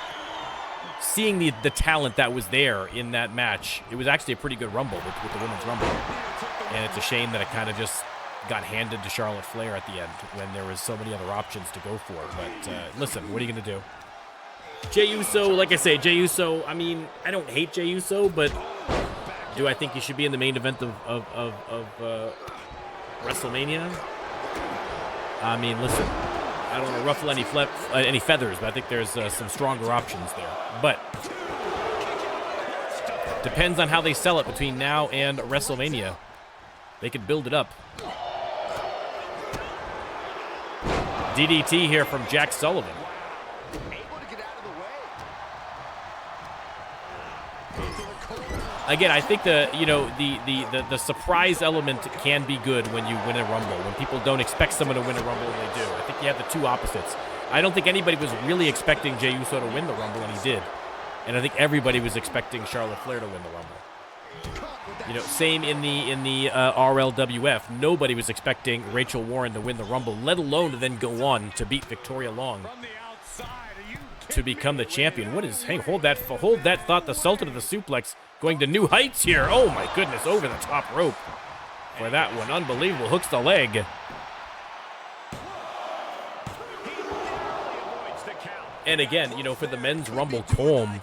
seeing the talent that was there in that match, it was actually a pretty good Rumble with the Women's Rumble. And it's a shame that it kind of just got handed to Charlotte Flair at the end when there was so many other options to go for. But listen, what are you going to do? Jey Uso, like I say, Jey Uso, I mean, I don't hate Jey Uso, but do I think he should be in the main event of WrestleMania? I mean, listen, I don't want to ruffle any feathers, but I think there's some stronger options there. But depends on how they sell it between now and WrestleMania. They could build it up. DDT here from Jack Sullivan. Again, I think the surprise element can be good when you win a Rumble. When people don't expect someone to win a Rumble and they do. I think you have the two opposites. I don't think anybody was really expecting Jey Uso to win the Rumble, and he did. And I think everybody was expecting Charlotte Flair to win the Rumble. You know, same in the RLWF. Nobody was expecting Rachel Warren to win the Rumble, let alone to then go on to beat Victoria Long to become the champion. What is? Hey, hold that thought. The Sultan of the Suplex going to new heights here. Oh my goodness, over the top rope for that one. Unbelievable. Hooks the leg. And again, you know, for the men's Rumble, Colm,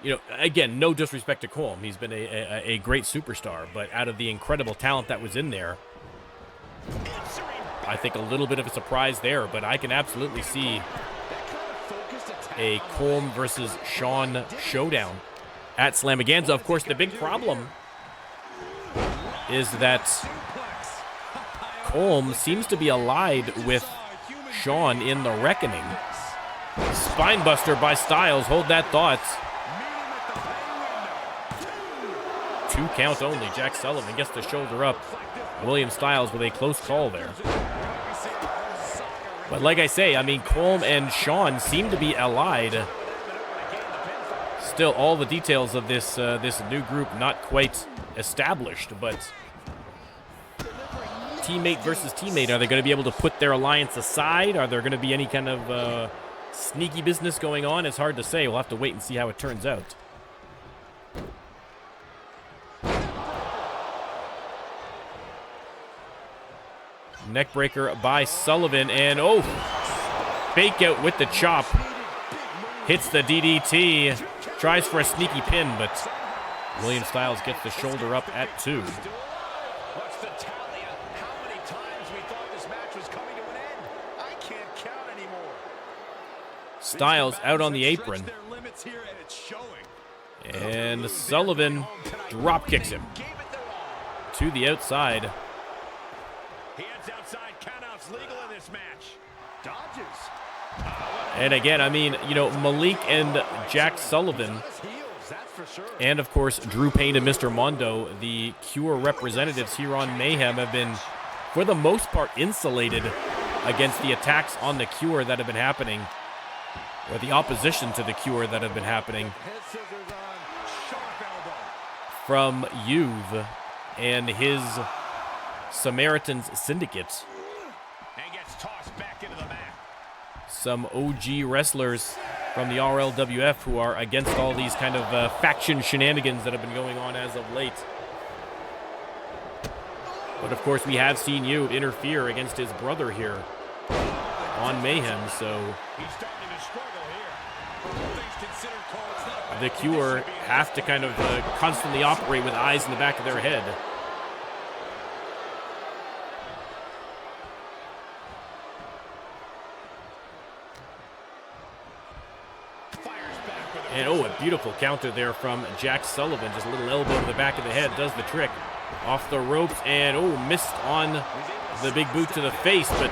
you know, again, no disrespect to Colm. He's been a great superstar, but out of the incredible talent that was in there, I think a little bit of a surprise there, but I can absolutely see a Colm versus Sean showdown at Slamaganza. Of course, the big problem is that Colm seems to be allied with Sean in the Reckoning. Spinebuster by Styles. Hold that thought. 2 count only. Jack Sullivan gets the shoulder up. William Styles with a close call there. But like I say, I mean, Colm and Sean seem to be allied. Still, all the details of this this new group not quite established, but teammate versus teammate, are they going to be able to put their alliance aside? Are there going to be any kind of sneaky business going on? It's hard to say. We'll have to wait and see how it turns out. Neckbreaker by Sullivan, and oh, fake out with the chop. Hits the DDT, tries for a sneaky pin, but William Styles gets the shoulder up at 2. What's the tally of how many times we thought this match was coming to an end? I can't count anymore. Styles out on the apron. And Sullivan drop kicks him to the outside. Hands outside, countouts legal in this match. Dodges. And again, I mean, you know, Malik and Jack Sullivan, and of course Drew Payne and Mr. Mondo, the Cure representatives here on Mayhem, have been, for the most part, insulated against the attacks on the Cure that have been happening, or the opposition to the Cure that have been happening from Youth and his Samaritans Syndicate. And gets tossed back into the mat. Some OG wrestlers from the RLWF who are against all these kind of faction shenanigans that have been going on as of late. But of course, we have seen Youth interfere against his brother here on Mayhem, so He's starting to struggle here. All things considered, Cole, it's not the Cure have to kind of constantly operate with eyes in the back of their head. And oh, a beautiful counter there from Jack Sullivan. Just a little elbow to the back of the head does the trick. Off the ropes, and oh, missed on the big boot to the face, but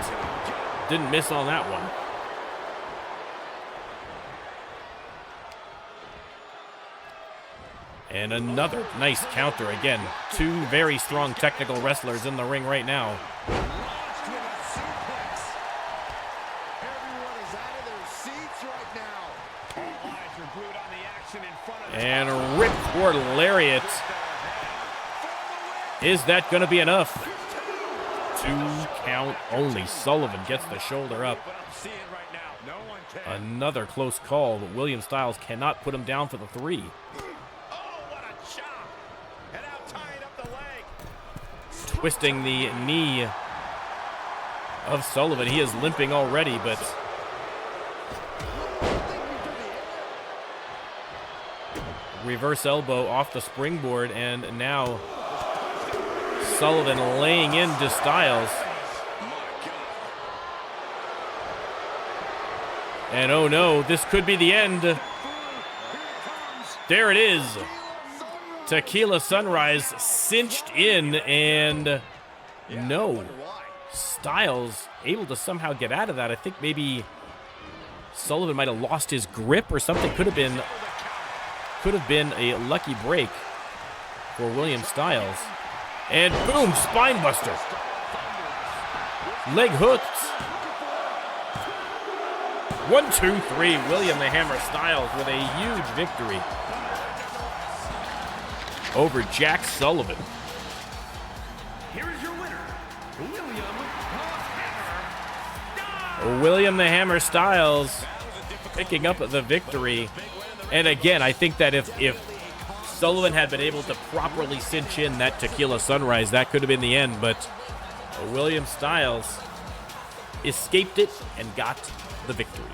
didn't miss on that one. And another nice counter again. 2 very strong technical wrestlers in the ring right now. And ripcord lariat. Is that going to be enough? 2 count only. Sullivan gets the shoulder up. Another close call, but William Styles cannot put him down for the 3. Twisting the knee of Sullivan. He is limping already, but reverse elbow off the springboard, and now Sullivan laying into Styles. And oh no, this could be the end. There it is. Tequila Sunrise cinched in, and no. Styles able to somehow get out of that. I think maybe Sullivan might have lost his grip or something. Could have been a lucky break for William Styles. And boom, spine buster. Leg hooks. 1, 2, 3. William the Hammer Styles with a huge victory over Jack Sullivan. Here is your winner, William the Hammer Styles picking up the victory. And again, I think that if Sullivan had been able to properly cinch in that Tequila Sunrise, that could have been the end. But William Styles escaped it and got the victory.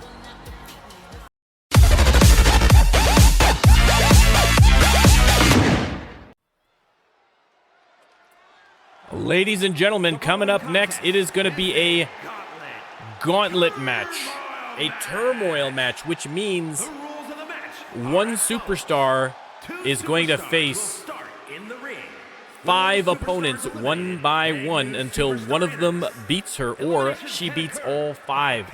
Ladies and gentlemen, coming up next, it is going to be a Gauntlet match, a Turmoil match, which means one superstar is going to face 5 opponents one by one until one of them beats her or she beats all 5.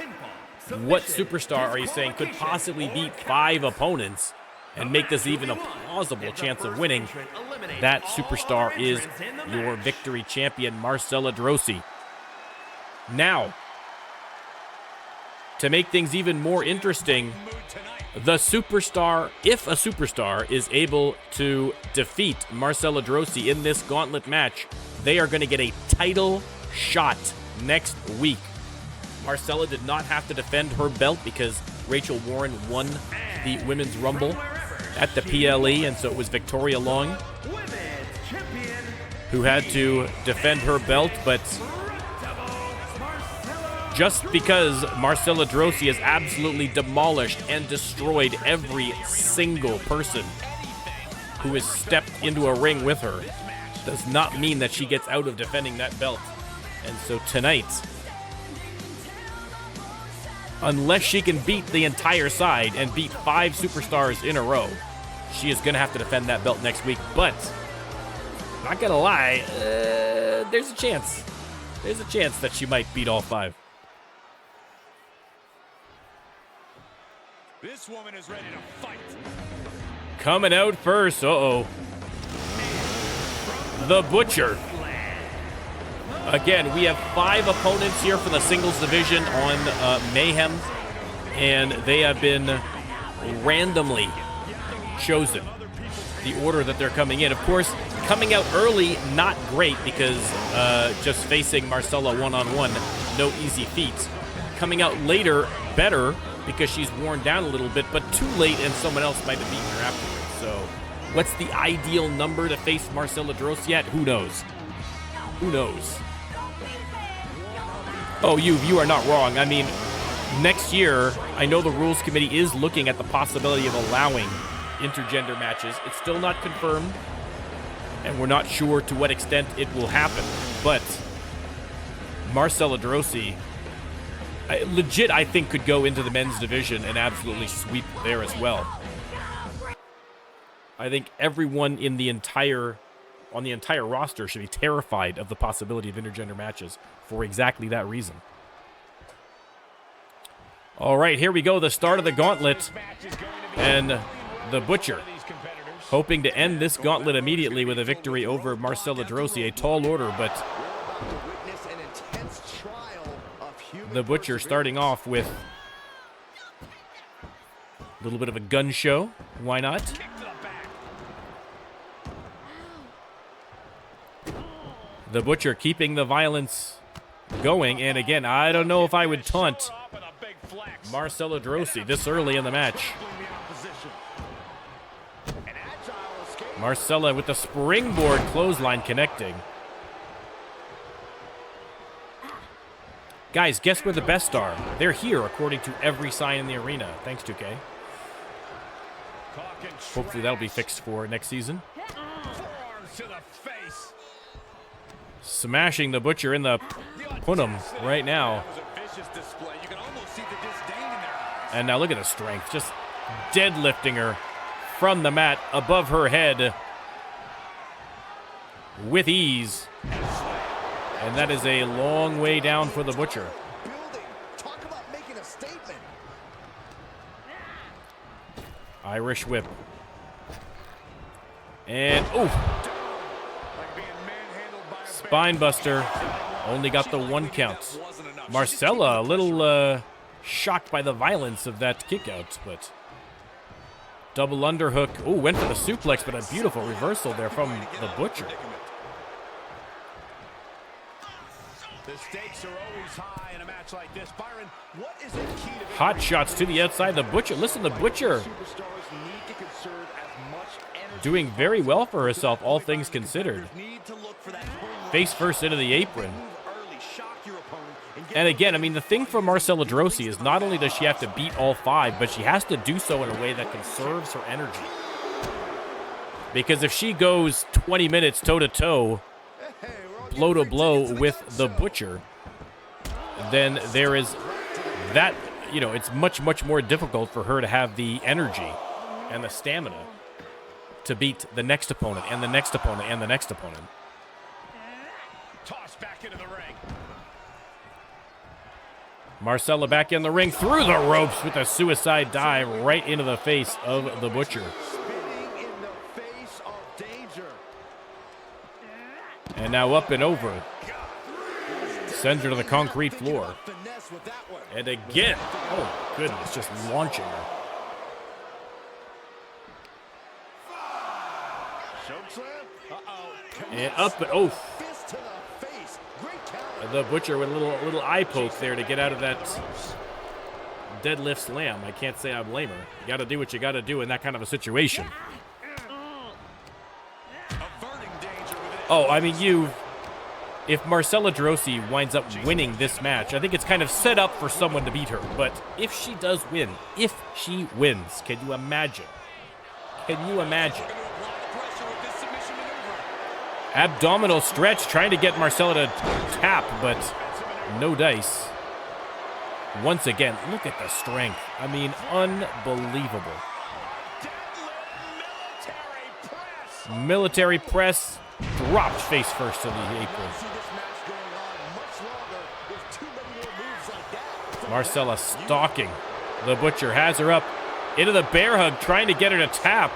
What superstar are you saying could possibly beat 5 opponents and make this even a plausible chance of winning? That superstar is your victory champion, Marcella Droese. Now, to make things even more interesting, the superstar, if a superstar is able to defeat Marcella Droese in this gauntlet match, they are going to get a title shot next week. Marcella did not have to defend her belt because Rachel Warren won the Women's Rumble at the PLE, and so it was Victoria Long who had to defend her belt, but just because Marcella Droese has absolutely demolished and destroyed every single person who has stepped into a ring with her does not mean that she gets out of defending that belt. And so tonight, unless she can beat the entire side and beat 5 superstars in a row, she is going to have to defend that belt next week. But, not going to lie, there's a chance. There's a chance that she might beat all 5. This woman is ready to fight. Coming out first, the Butcher. Again, we have 5 opponents here for the singles division on Mayhem, and they have been randomly chosen, the order that they're coming in. Of course, coming out early, not great, because just facing Marcella one-on-one, no easy feats. Coming out later, better, because she's worn down a little bit, but too late and someone else might have beaten her afterwards. So what's the ideal number to face Marcella Droese at? Who knows? Who knows? Oh, you are not wrong. I mean, next year, I know the Rules Committee is looking at the possibility of allowing intergender matches. It's still not confirmed, and we're not sure to what extent it will happen. But Marcella Droese, legit, I think, could go into the men's division and absolutely sweep there as well. I think everyone on the entire roster should be terrified of the possibility of intergender matches for exactly that reason. All right, here we go, the start of the gauntlet, and the Butcher hoping to end this gauntlet immediately with a victory over Marcella Droese. A tall order, but the Butcher starting off with a little bit of a gun show. Why not? The Butcher keeping the violence going. And again, I don't know if I would taunt Marcella Droese this early in the match. Marcella with the springboard clothesline connecting. Guys, guess where the best are? They're here, according to every sign in the arena. Thanks, 2K. Hopefully that'll be fixed for next season. Smashing the Butcher in the punum right now. And now look at the strength. Just deadlifting her from the mat above her head with ease. And that is a long way down for the Butcher. Talk about making a statement. Irish whip. And, spine buster. Only got the 1 count. Marcella, a little shocked by the violence of that kick out, but double underhook. Oh, went for the suplex, but a beautiful reversal there from the Butcher. The stakes are always high in a match like this. Byron, what is the key to hot shots to the outside. The Butcher, listen, the Butcher doing very well for herself, all things considered. Face first into the apron. And again, I mean, the thing for Marcella Droese is not only does she have to beat all 5, but she has to do so in a way that conserves her energy. Because if she goes 20 minutes toe-to-toe, blow to blow with the Butcher, then there is that, it's much, much more difficult for her to have the energy and the stamina to beat the next opponent and the next opponent and the next opponent. Toss back into the ring. Marcella back in the ring through the ropes with a suicide dive right into the face of the Butcher. Spinning in the face of danger. And now up and over. Sends her to the concrete floor. And again, oh goodness, just launching her. And up and oh. The Butcher with a little eye poke there to get out of that deadlift slam. I can't say I blame her. You got to do what you got to do in that kind of a situation. Oh, I mean, if Marcella Droese winds up winning this match, I think it's kind of set up for someone to beat her. But if she does win, if she wins, can you imagine? Can you imagine? Abdominal stretch, trying to get Marcella to tap, but no dice. Once again, look at the strength. I mean, unbelievable. Military press, dropped face first to the apron. Marcella stalking. The Butcher has her up into the bear hug, trying to get her to tap.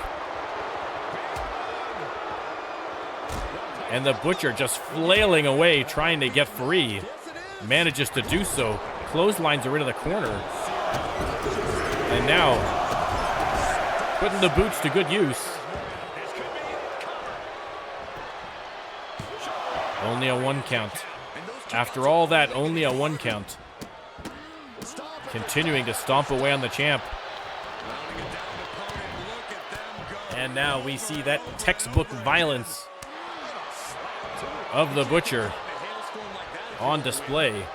And the Butcher just flailing away, trying to get free. Manages to do so. Clotheslines her into the corner. And now, putting the boots to good use. Only a 1 count. After all that, only a 1 count. Continuing to stomp away on the champ. And now we see that textbook violence of the Butcher on display.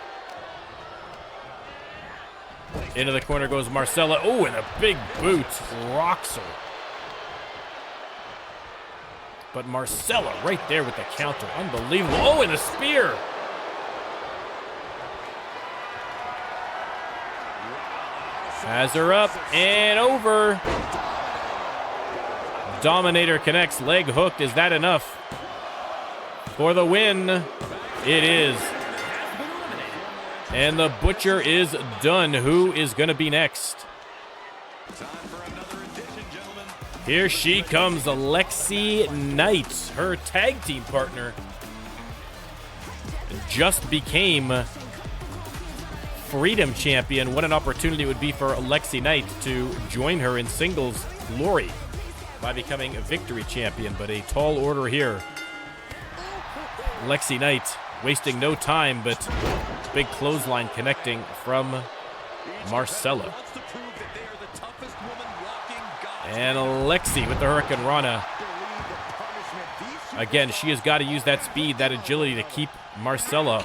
Into the corner goes Marcella. Oh, and a big boot rocks her. But Marcella right there with the counter. Unbelievable. Oh, and a spear. Has her up and over. Dominator connects. Leg hooked. Is that enough? For the win, it is. And the Butcher is done. Who is going to be next? Here she comes, Lexi Knight. Her tag team partner just became Freedom Champion. What an opportunity it would be for Lexi Knight to join her in singles glory by becoming a Victory Champion. But a tall order here. Lexi Knight wasting no time, but big clothesline connecting from Marcella. And Lexi with the Hurricane Rana. Again, she has got to use that speed, that agility to keep Marcella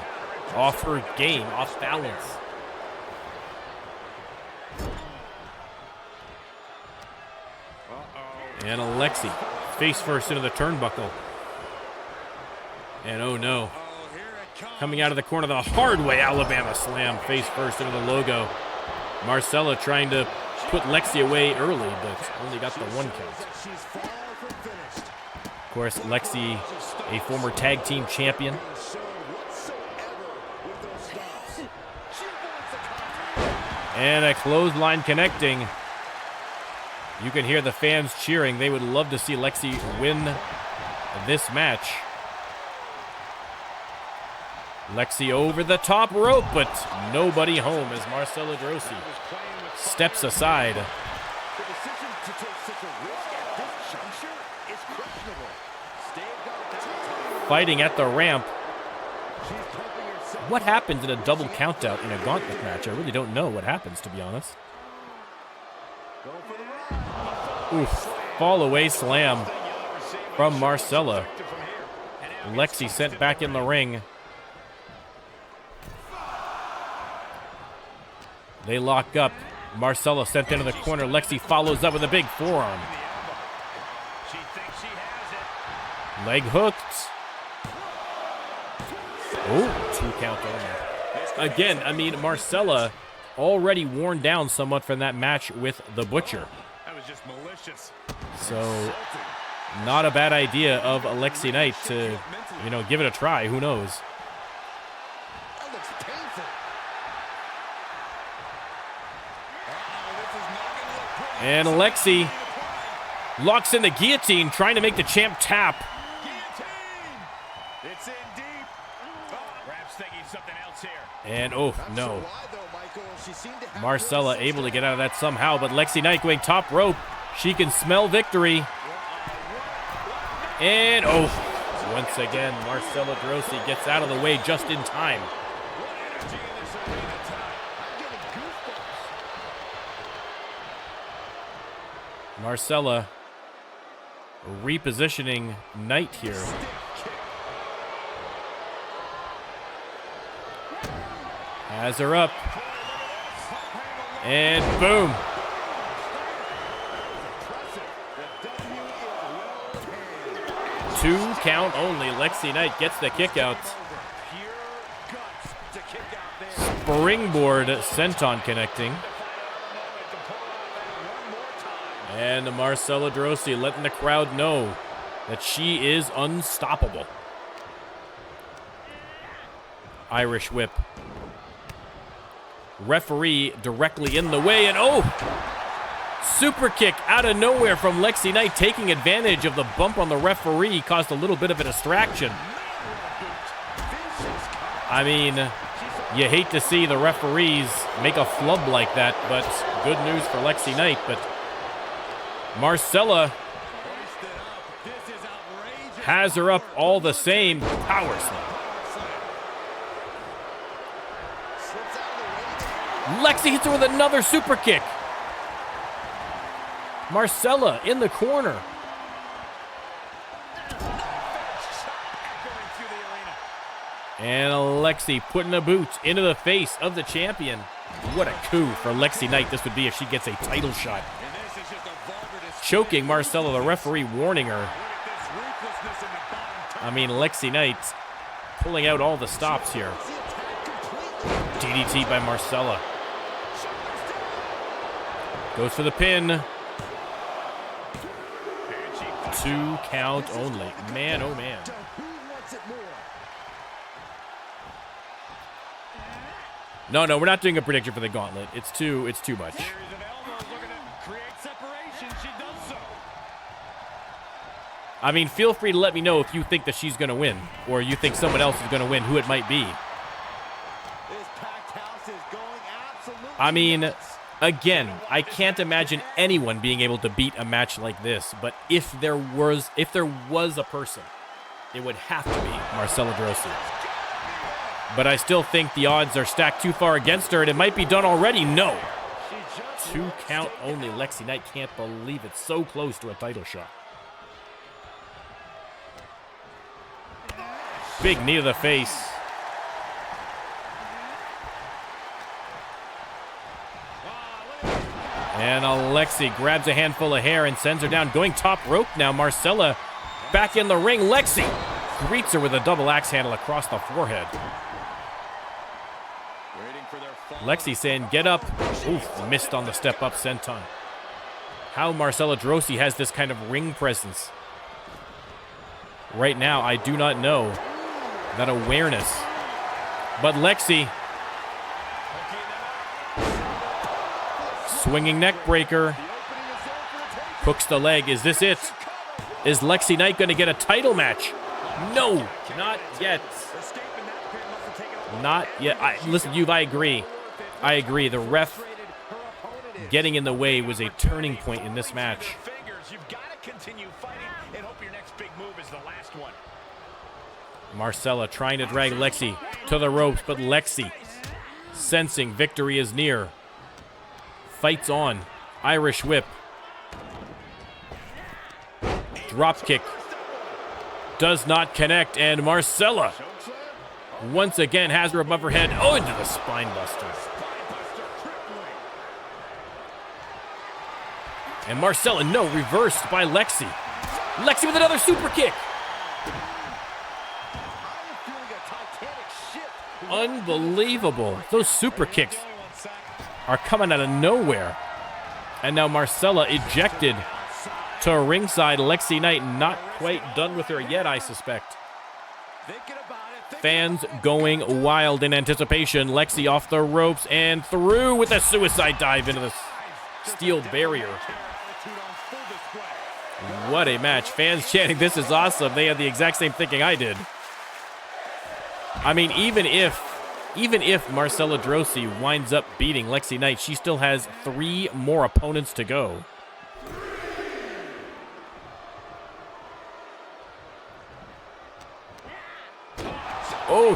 off her game, off balance. And Lexi face first into the turnbuckle. And oh no, coming out of the corner the hard way, Alabama slam, face first into the logo. Marcella trying to put Lexi away early, but only got the 1 count. Of course, Lexi, a former tag team champion. And a clothesline connecting. You can hear the fans cheering. They would love to see Lexi win this match. Lexi over the top rope, but nobody home as Marcella Droese steps aside. Fighting at the ramp. What happens in a double countout in a gauntlet match? I really don't know what happens, to be honest. Oof. Fall away slam from Marcella. Lexi sent back in the ring. They lock up. Marcella sent into the corner. Lexi follows up with a big forearm. Leg hooked. Oh, 2 count only. Again, I mean, Marcella already worn down somewhat from that match with the Butcher. That was just malicious. So Not a bad idea of Lexi Knight to, you know, give it a try. Who knows? That looks painful. And Lexi locks in the guillotine, trying to make the champ tap. It's in deep. Perhaps thinking something else here. And oh no. Why though, Michael? She seemed to have Marcella able to get out of that somehow, but Lexi Knight going top rope. She can smell victory. And oh, once again, Marcella Droese gets out of the way just in time. Marcella repositioning Knight here. Has her up. And boom. 2 count only. Lexi Knight gets the kick out. Springboard senton connecting. And Marcella Droese letting the crowd know that she is unstoppable. Irish whip. Referee directly in the way, and oh! Super kick out of nowhere from Lexi Knight, taking advantage of the bump on the referee, caused a little bit of a distraction. I mean, you hate to see the referees make a flub like that, but good news for Lexi Knight. But Marcella has her up all the same. Power slam. Lexi hits her with another super kick. Marcella in the corner. And Lexi putting a boot into the face of the champion. What a coup for Lexi Knight this would be if she gets a title shot. Choking Marcella, the referee warning her. I mean, Lexi Knight pulling out all the stops here. DDT by Marcella. Goes for the pin. 2 count only. Man, oh man. No, we're not doing a prediction for the Gauntlet. It's too much. I mean, feel free to let me know if you think that she's going to win, or you think someone else is going to win, who it might be. I mean, again, I can't imagine anyone being able to beat a match like this, but if there was a person, it would have to be Marcella Droese. But I still think the odds are stacked too far against her, and it might be done already. No. 2 count only. Lexi Knight can't believe it's so close to a title shot. Big knee to the face. And Lexi grabs a handful of hair and sends her down. Going top rope now. Marcella back in the ring. Lexi greets her with a double axe handle across the forehead. Lexi saying, get up. Oof, missed on the step-up senton. How Marcella Droese has this kind of ring presence right now, I do not know. That awareness. But Lexi. Swinging neck breaker. Hooks the leg. Is this it? Is Lexi Knight going to get a title match? No, not yet. Not yet. Listen, I agree. I agree. The ref getting in the way was a turning point in this match. Marcella trying to drag Lexi to the ropes, but Lexi sensing victory is near. Fights on. Irish whip. Drop kick. Does not connect, and Marcella once again has her above her head. Oh, into the spine buster. And Marcella, no, reversed by Lexi. Lexi with another super kick. Unbelievable. Those super kicks are coming out of nowhere. And now Marcella ejected to ringside. Lexi Knight not quite done with her yet, I suspect. Fans going wild in anticipation. Lexi off the ropes and through with a suicide dive into the steel barrier. What a match. Fans chanting, "This is awesome." They had the exact same thinking I did. I mean, even if Marcella Droese winds up beating Lexi Knight, she still has 3 more opponents to go. Oh,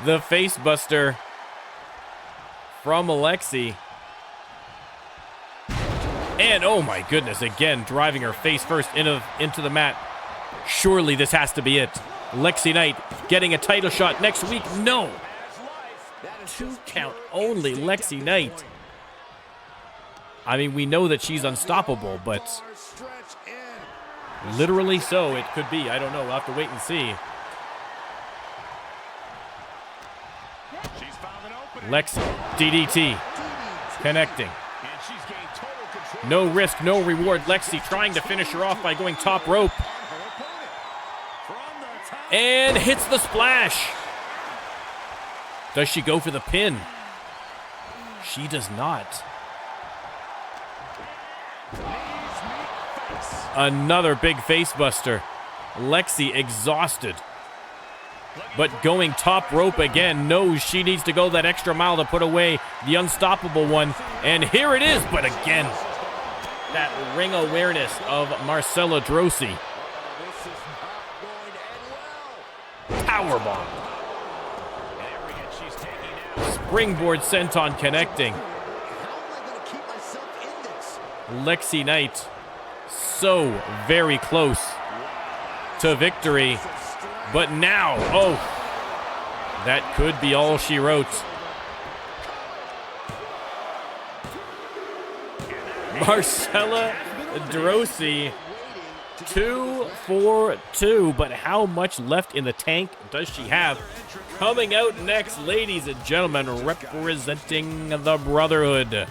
the face buster from Lexi. And oh my goodness, again, driving her face first into the mat. Surely this has to be it. Lexi Knight getting a title shot next week. No. 2 count only, Lexi Knight. I mean, we know that she's unstoppable, but literally so it could be. I don't know. We'll have to wait and see. Lexi, DDT, connecting. No risk, no reward. Lexi trying to finish her off by going top rope. And hits the splash. Does she go for the pin? She does not. Another big face buster. Lexi exhausted. But going top rope again, knows she needs to go that extra mile to put away the unstoppable one. And here it is, but again, that ring awareness of Marcella Droese. Powerbomb. Springboard senton connecting. Lexi Knight so very close to victory. But now, oh, that could be all she wrote. Marcella Droese, 2 for 2, but how much left in the tank does she have? Coming out next, ladies and gentlemen, representing the Brotherhood.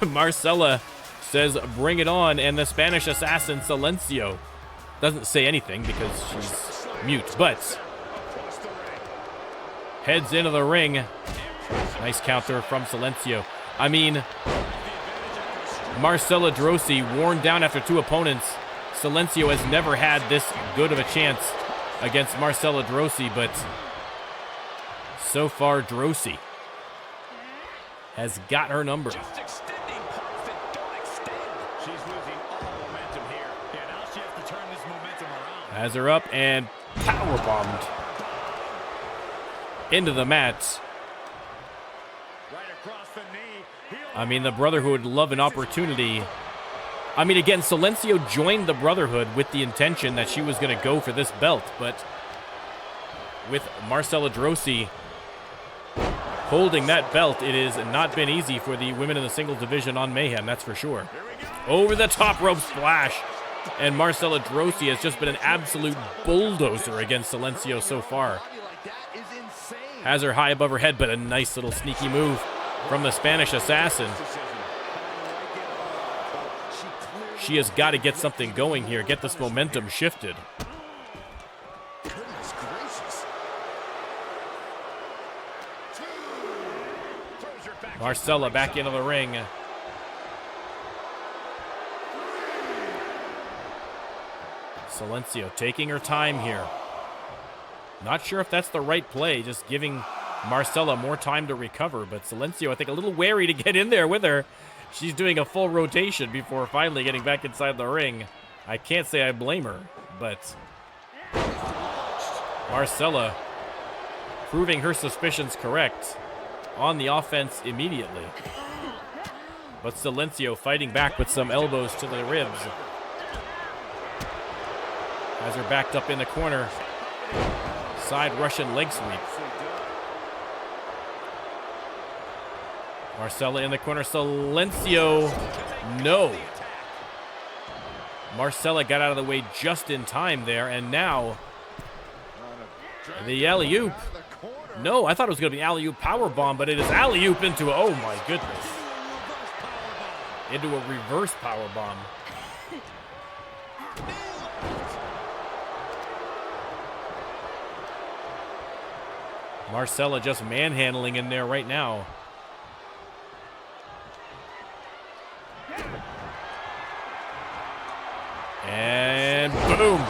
Marcella says, "Bring it on," and the Spanish assassin Silencio doesn't say anything because she's mute, but heads into the ring. Nice counter from Silencio. I mean, Marcella Droese worn down after 2 opponents. Silencio has never had this good of a chance against Marcella Droese, but so far Droese has got her number. Has her up and powerbombed into the mat. I mean, the Brotherhood would love an opportunity. I mean, again, Silencio joined the Brotherhood with the intention that she was going to go for this belt, but with Marcella Droese holding that belt, it has not been easy for the women in the singles division on Mayhem, that's for sure. Over the top rope splash. And Marcella Droese has just been an absolute bulldozer against Silencio so far. Has her high above her head, but a nice little sneaky move from the Spanish assassin. She has got to get something going here, get this momentum shifted. Marcella back into the ring. Silencio taking her time here. Not sure if that's the right play, just giving Marcella more time to recover, but Silencio, I think, a little wary to get in there with her. She's doing a full rotation before finally getting back inside the ring. I can't say I blame her, but Marcella proving her suspicions correct on the offense immediately. But Silencio fighting back with some elbows to the ribs. Has her backed up in the corner. Side Russian leg sweep. Marcella in the corner. Silencio. No. Marcella got out of the way just in time there. And now the alley-oop. No, I thought it was going to be alley-oop powerbomb, but it is alley-oop into, oh my goodness. Into a reverse powerbomb. Marcella just manhandling in there right now. And boom.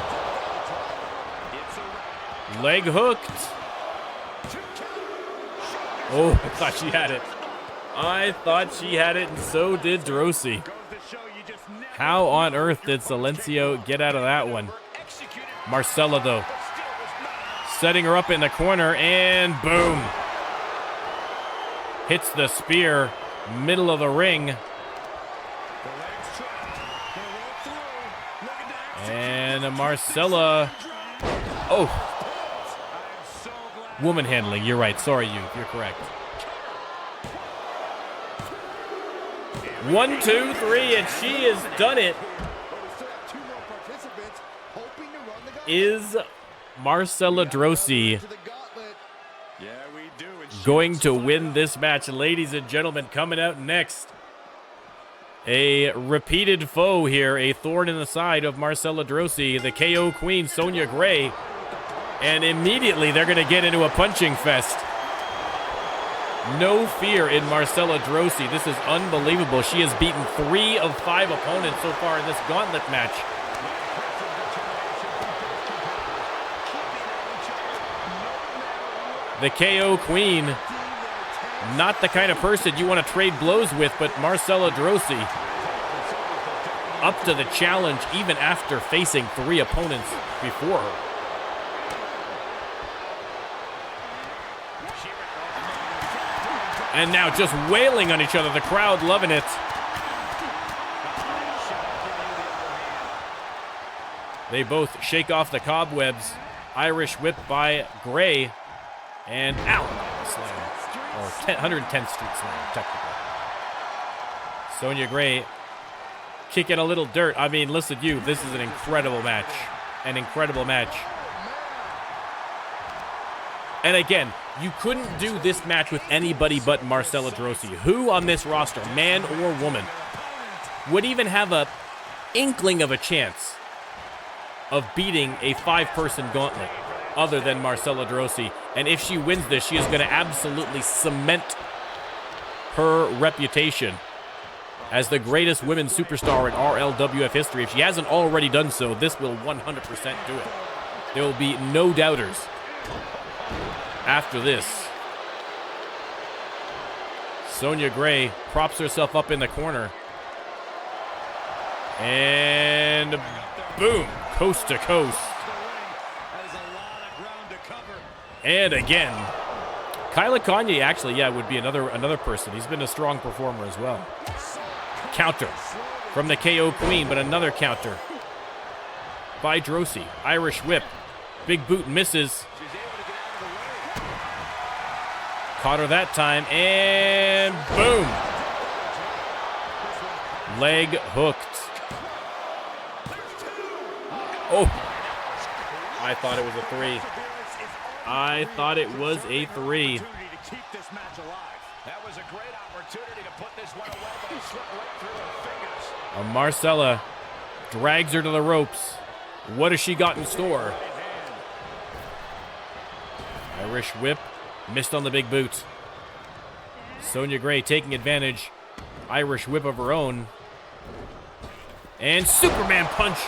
Leg hooked. Oh, I thought she had it. I thought she had it, and so did Droese. How on earth did Silencio get out of that one? Marcella, though, setting her up in the corner, and boom. Hits the spear, middle of the ring. And Marcella, oh. Woman handling, you're right. Sorry, you're correct. 1, 2, 3, and she has done it. Is Marcella Droese going to win this match? Ladies and gentlemen, coming out next, a repeated foe here, a thorn in the side of Marcella Droese, the KO Queen, Sonya Gray. And immediately they're going to get into a punching fest. No fear in Marcella Droese. This is unbelievable. She has beaten 3 of 5 opponents so far in this gauntlet match. The KO Queen, not the kind of person you want to trade blows with, but Marcella Droese up to the challenge even after facing 3 opponents before her. And now just wailing on each other. The crowd loving it. They both shake off the cobwebs. Irish whip by Gray. And out. Slam. Or 110th Street Slam, technically. Sonya Gray kicking a little dirt. I mean, listen, this is an incredible match. An incredible match. And again, you couldn't do this match with anybody but Marcella Droese. Who on this roster, man or woman, would even have a inkling of a chance of beating a 5-person gauntlet other than Marcella Droese? And if she wins this, she is going to absolutely cement her reputation as the greatest women's superstar in RLWF history. If she hasn't already done so, this will 100% do it. There will be no doubters after this. Sonya Gray props herself up in the corner. And boom, coast to coast. And again, Kail Akane actually, would be another person. He's been a strong performer as well. Counter from the KO Queen, but another counter by Droese. Irish whip. Big boot misses. Caught her that time, and boom. Leg hooked. Oh, I thought it was a 3. I thought it was a 3. Marcella drags her to the ropes. What has she got in store? Irish whip. Missed on the big boot. Sonya Gray taking advantage. Irish whip of her own. And Superman punch.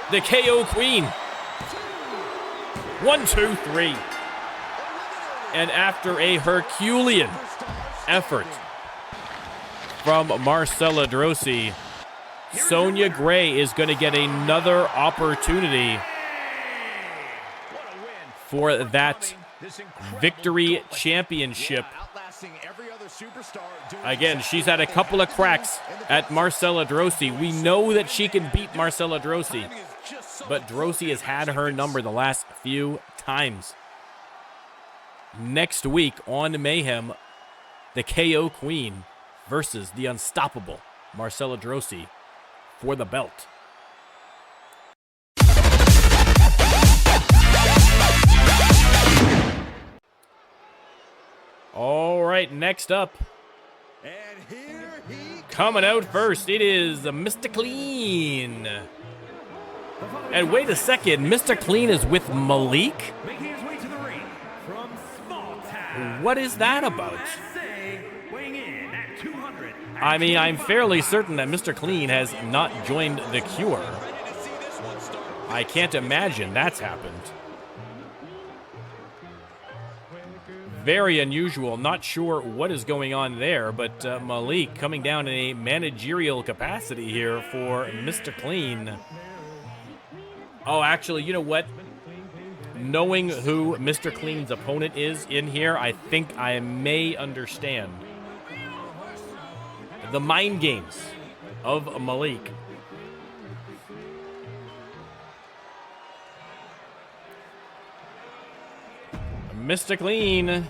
The KO Queen. 1, 2, 3. And after a Herculean effort from Marcella Droese, Sonya Gray is going to get another opportunity for that Victory Championship. Again, she's had a couple of cracks at Marcella Droese. We know that she can beat Marcella Droese, but Droese has had her number the last few times. Next week on Mayhem, the KO Queen versus the unstoppable Marcella Droese for the belt. right, next up, And here he coming out first, it is Mr. Clean. And wait a second, Mr. Clean is with Malik? Making his way to the ring from small town What is that about? USA, weighing in at 200. I mean, I'm fairly certain that Mr. Clean has not joined The Cure. ready to see this one start. I can't imagine that's happened. Very unusual. Not sure what is going on there, but Malik coming down in a managerial capacity here for Mr. Clean. Oh, actually, you know what? Knowing who Mr. Clean's opponent is in here, I think I may understand the mind games of Malik. Mr. Clean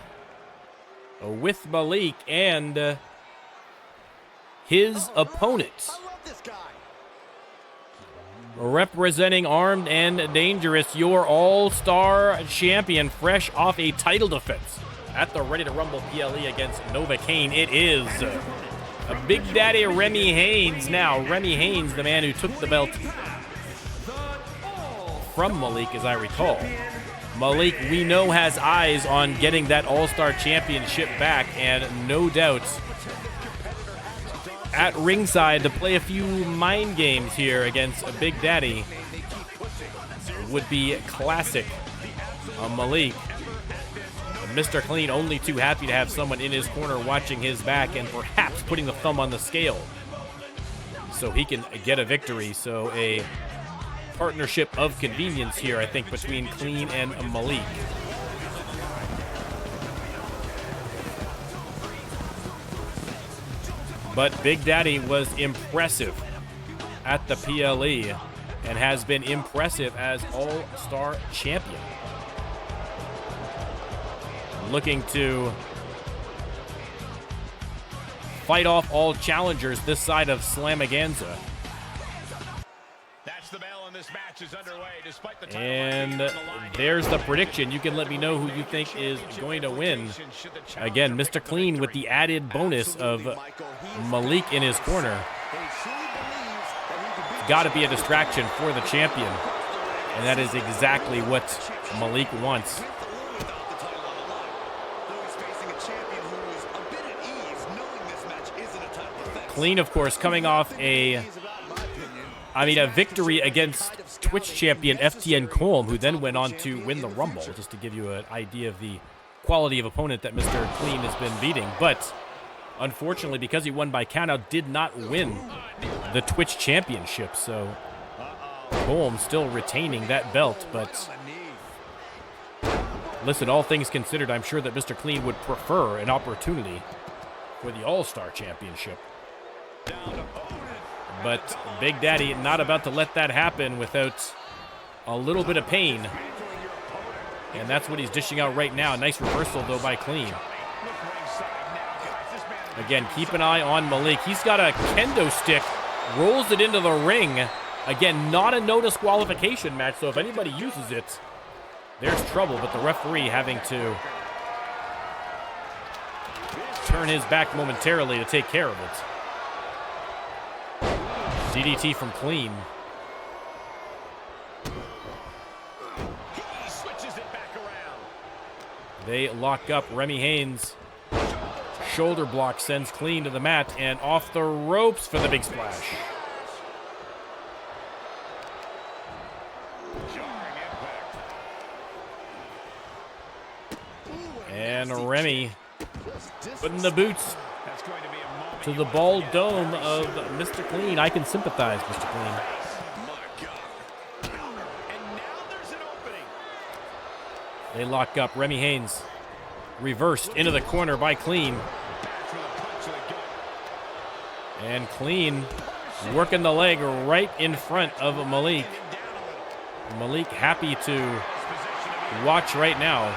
with Malik and his opponent. I love this guy. Representing Armed and Dangerous, your all-star champion, fresh off a title defense at the Ready to Rumble PLE against Novocaine. It is a Big Daddy Remy Haynes. Now, Remy Haynes, the man who took the belt from Malik, as I recall. Malik, we know, has eyes on getting that All-Star Championship back, and no doubt at ringside to play a few mind games here against a Big Daddy would be classic Malik. Mr. Clean only too happy to have someone in his corner watching his back and perhaps putting the thumb on the scale so he can get a victory. So a partnership of convenience here, I think, between Clean and Malik. But Big Daddy was impressive at the PLE and has been impressive as All-Star Champion. Looking to fight off all challengers this side of Slamaganza. That's the bell, and this match is underway despite the title And being on the line. there's the prediction. You can let me know who you think is going to win. Again, Mr. Clean with the added bonus of Malik in his corner. Got to be a distraction for the champion. And that is exactly what Malik wants. Clean, of course, coming off a victory against Twitch champion FTN Colm, who then went on to win the Rumble, just to give you an idea of the quality of opponent that Mr. Clean has been beating. But unfortunately, because he won by countout, did not win the Twitch championship. So Colm still retaining that belt. But listen, all things considered, I'm sure that Mr. Clean would prefer an opportunity for the All-Star Championship. But Big Daddy not about to let that happen without a little bit of pain. And that's what he's dishing out right now. Nice reversal, though, by Clean. Again, keep an eye on Malik. He's got a kendo stick, rolls it into the ring. Again, not a no disqualification match, so if anybody uses it, there's trouble. But the referee having to turn his back momentarily to take care of it. DDT from Clean. He switches it back around. They lock up. Remy Haynes. Shoulder block sends Clean to the mat and off the ropes for the big splash. And Remy putting the boots That's going to be a moment to the bald dome of Mr. Clean. I can sympathize, Mr. Clean. And now there's an opening. They lock up. Remy Haynes reversed into the corner by Clean. Back with a punch to the gut. And Clean working the leg right in front of Malik. Malik happy to watch right now.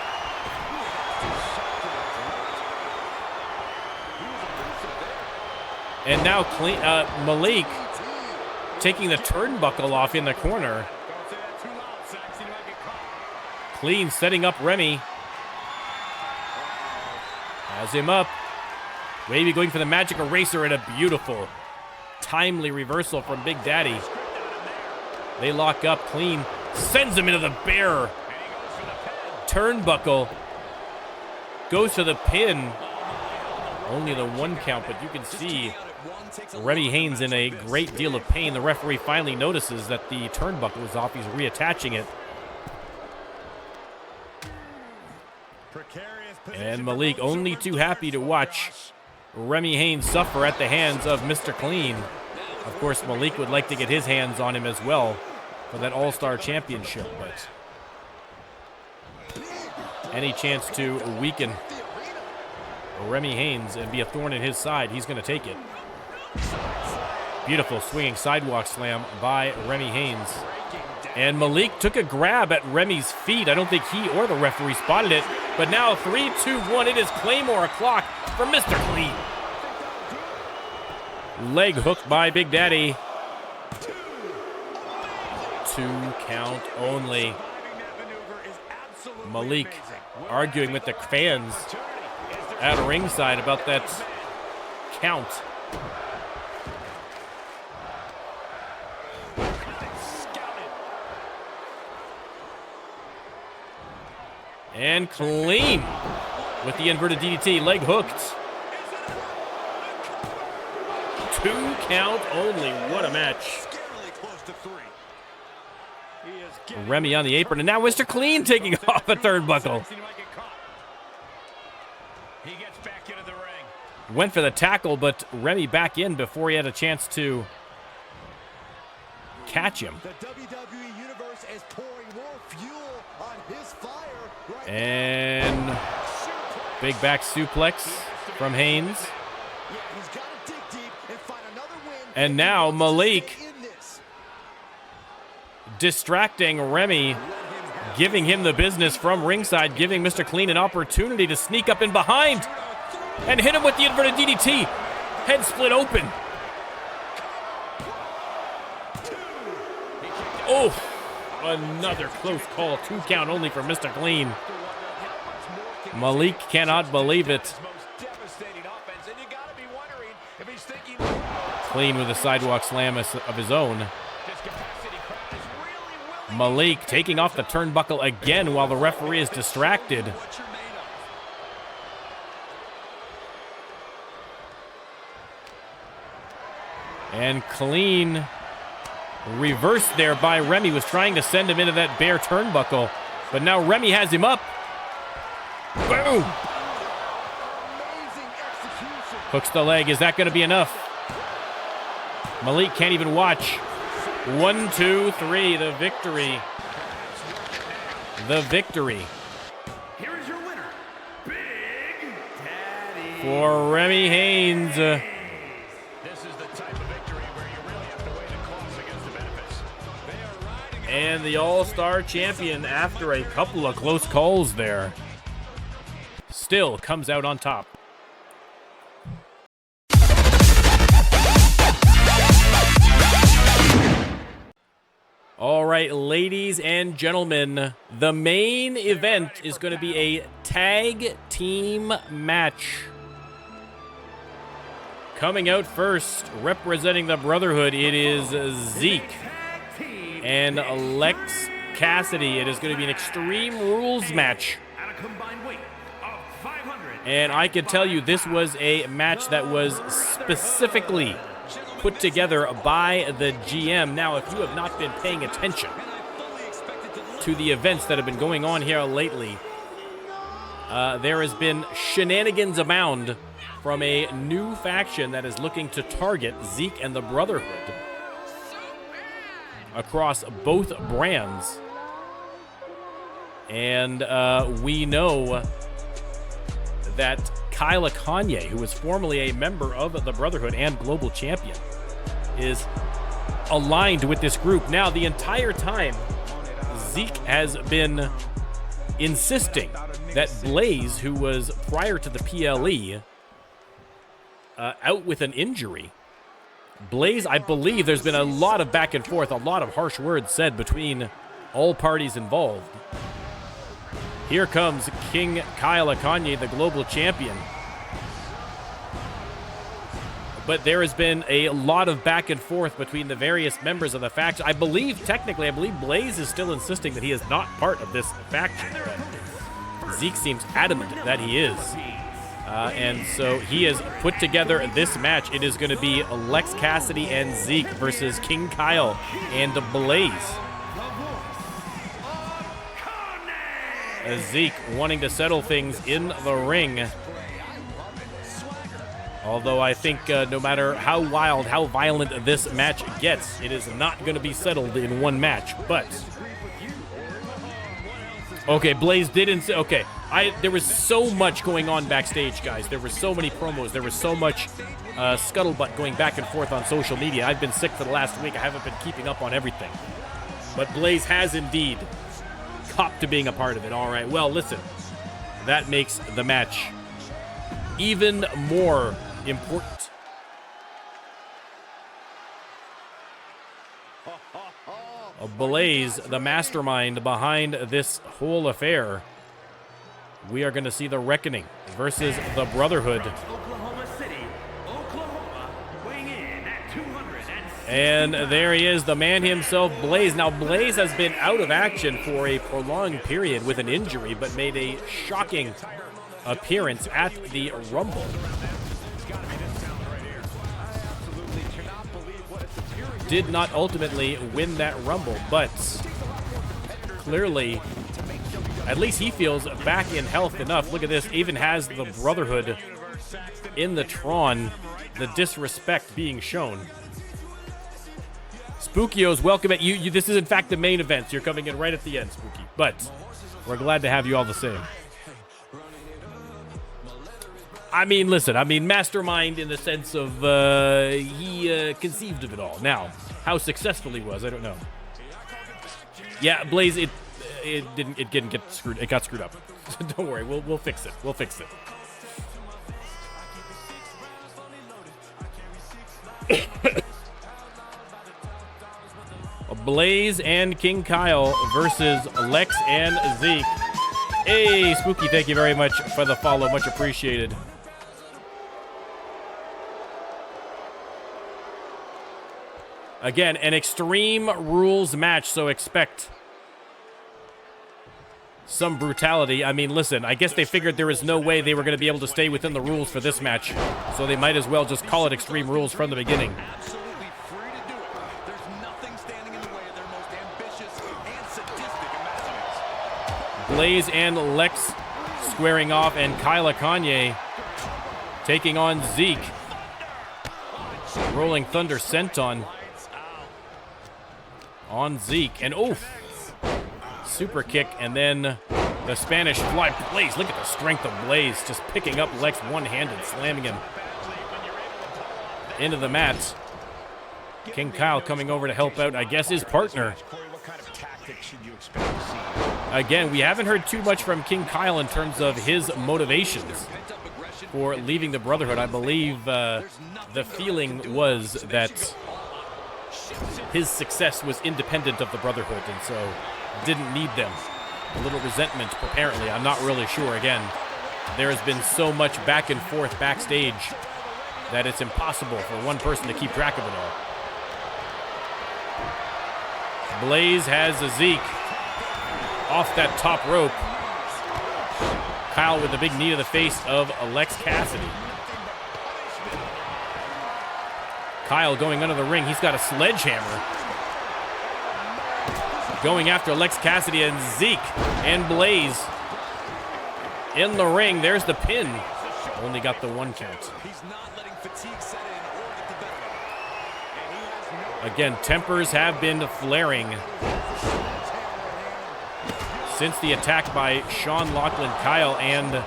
And now Malik taking the turnbuckle off in the corner. Clean setting up Remy. Has him up. Wavy going for the magic eraser and a beautiful, timely reversal from Big Daddy. They lock up. Clean sends him into the bear turnbuckle. Goes to the pin. Only the 1 count, but you can see Remy Haynes in a great deal of pain. The referee finally notices that the turnbuckle is off. He's reattaching it. And Malik only too happy to watch Remy Haynes suffer at the hands of Mr. Clean. Of course, Malik would like to get his hands on him as well for that All-Star Championship, but any chance to weaken Remy Haynes and be a thorn in his side, he's going to take it. Beautiful swinging sidewalk slam by Remy Haynes. And Malik took a grab at Remy's feet. I don't think he or the referee spotted it. But now 3, 2, 1. It is Claymore o'clock for Mr. Clean. Leg hook by Big Daddy. 2 count only. Malik arguing with the fans at ringside about that count. And Clean with the inverted DDT, leg hooked. 2 count only. What a match. Remy on the apron, and now Mr. Clean taking off a turnbuckle. Went for the tackle, but Remy back in before he had a chance to catch him. The WWE Universe is pouring more fuel on his fire. And big back suplex from Haynes. And now Malik distracting Remy, giving him the business from ringside, giving Mr. Clean an opportunity to sneak up in behind and hit him with the inverted DDT. Head split open. Oh, another close call. 2 count only for Mr. Clean. Malik cannot believe it. Clean with a sidewalk slam of his own. Malik taking off the turnbuckle again while the referee is distracted. And Clean reversed there by Remy, was trying to send him into that bear turnbuckle, but now Remy has him up. Boom! Hooks the leg. Is that going to be enough? Malik can't even watch. 1, 2, 3. The victory. The victory. Here is your winner, Big Daddy. For Remy Haynes. This is the type of victory where you really have to weigh the costs against the benefits. And the All-Star champion, after a couple of close calls there, still comes out on top. All right, ladies and gentlemen, the main event is going to be a tag team match. Coming out first, representing the Brotherhood, it is Zeke and Lex Cassidy. It is going to be an Extreme Rules match. And I can tell you this was a match that was specifically put together by the GM. Now, if you have not been paying attention to the events that have been going on here lately, there has been shenanigans abound from a new faction that is looking to target Zeke and the Brotherhood across both brands. And we know that Kail Akane, who was formerly a member of the Brotherhood and global champion, is aligned with this group. Now, the entire time, Zeke has been insisting that Blaze, who was prior to the PLE, out with an injury. Blaze, I believe there's been a lot of back and forth, a lot of harsh words said between all parties involved. Here comes King Kail Akane, the global champion. but there has been a lot of back and forth between the various members of the faction. I believe Blaze is still insisting that he is not part of this faction. But Zeke seems adamant that he is. And so he has put together this match. It is going to be Lex Cassidy and Zeke versus King Kail and Blaze. Zeke wanting to settle things in the ring. Although I think no matter how wild, how violent this match gets, it is not going to be settled in one match. But okay, Blaze didn't. Okay, there was so much going on backstage, guys. There were so many promos. There was so much scuttlebutt going back and forth on social media. I've been sick for the last week. I haven't been keeping up on everything. But Blaze has indeed copped to being a part of it. All right. Well, listen, that makes the match even more important. Blaze, the mastermind behind this whole affair. We are going to see the Reckoning versus the Brotherhood. Oklahoma City, Oklahoma, weighing in at 206. And there he is, the man himself, Blaze. Now, Blaze has been out of action for a prolonged period with an injury, but made a shocking appearance at the Rumble. Did not ultimately win that Rumble, but clearly, at least he feels back in health enough. Look at this, even has the Brotherhood in the Tron, the disrespect being shown. Spookios, welcome at you. This is in fact the main event. You're coming in right at the end, Spooky, but we're glad to have you all the same. I mean, listen, mastermind in the sense of he conceived of it all. Now, how successful he was, I don't know. Yeah, Blaze, it didn't get screwed. It got screwed up. Don't worry, we'll fix it. We'll fix it. Blaze and King Kail versus Lex and Zeke. Hey, Spooky, thank you very much for the follow. Much appreciated. Again, an Extreme Rules match, so expect some brutality. I mean, listen, I guess they figured there was no way they were going to be able to stay within the rules for this match, so they might as well just call it Extreme Rules from the beginning. Absolutely free to do it. There's nothing standing in the way of their most ambitious and sadistic imaginings. Blaze and Lex squaring off, and Akane taking on Zeke. Rolling Thunder Senton on Zeke, and oof, super kick, and then the Spanish fly. Blaze, look at the strength of Blaze, just picking up Lex one-handed, slamming him into the mat. King Kail coming over to help out, I guess, his partner. Again, we haven't heard too much from King Kail in terms of his motivations for leaving the Brotherhood. I believe the feeling was that his success was independent of the Brotherhood, and so didn't need them. A little resentment, apparently. I'm not really sure. Again, there has been so much back and forth backstage that it's impossible for one person to keep track of it all. Blaze has a Zeke off that top rope. Kail with the big knee to the face of Lex Cassidy. Kail going under the ring. He's got a sledgehammer. Going after Lex Cassidy and Zeke and Blaze. In the ring, there's the pin. Only got the one count. He's not letting fatigue set in or get the better of him. Again, tempers have been flaring since the attack by Sean Lachlan, Kail, and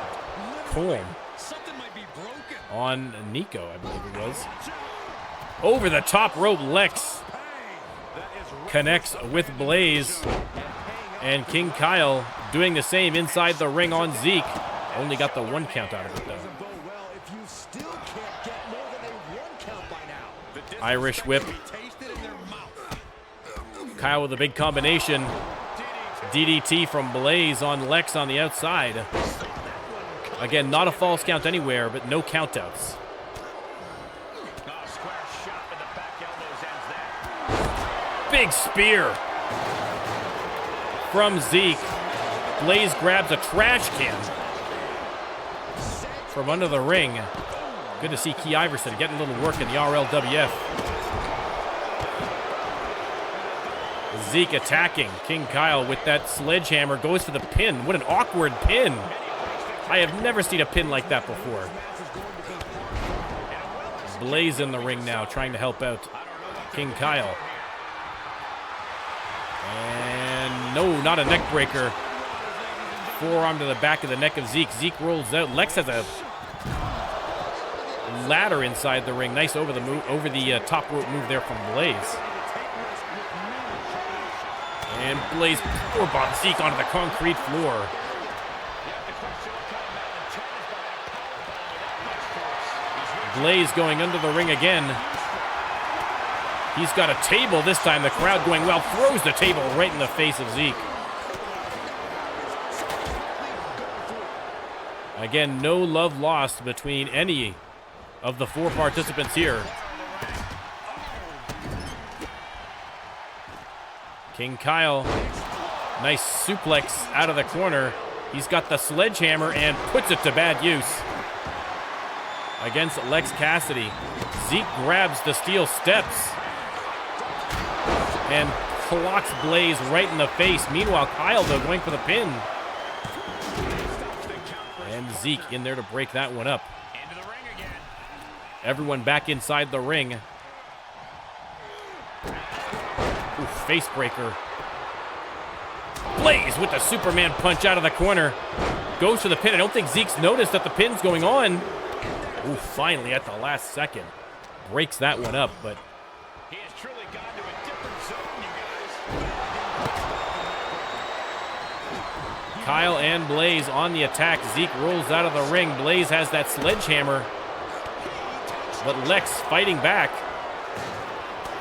Colm on Nico, I believe it was. Over the top rope, Lex connects with Blaze, and King Kail doing the same inside the ring on Zeke. Only got the one count out of it, though. Irish whip. Kail with a big combination. DDT from Blaze on Lex on the outside. Again, not a false count anywhere, but no countouts. Big spear from Zeke. Blaze grabs a trash can from under the ring. Good to see Key Iverson getting a little work in the RLWF. Zeke attacking King Kail with that sledgehammer, goes for the pin. What an awkward pin. I have never seen a pin like that before. Blaze in the ring now, trying to help out King Kail. And no, not a neck breaker. Forearm to the back of the neck of Zeke. Zeke rolls out. Lex has a ladder inside the ring. Nice over the top rope move there from Blaze. And Blaze powerbombs Zeke onto the concrete floor. Blaze going under the ring again. He's got a table this time. The crowd going well. Throws the table right in the face of Zeke. Again, no love lost between any of the four participants here. King Kail, nice suplex out of the corner. He's got the sledgehammer and puts it to bad use against Lex Cassidy. Zeke grabs the steel steps and clocks Blaze right in the face. Meanwhile, Kail, though, going for the pin. And Zeke in there to break that one up. Everyone back inside the ring. Ooh, face breaker. Blaze with the Superman punch out of the corner. Goes for the pin. I don't think Zeke's noticed that the pin's going on. Ooh, finally at the last second. Breaks that one up, but He has truly gone to a different zone, you guys. Kail and Blaze on the attack. Zeke rolls out of the ring. Blaze has that sledgehammer. But Lex fighting back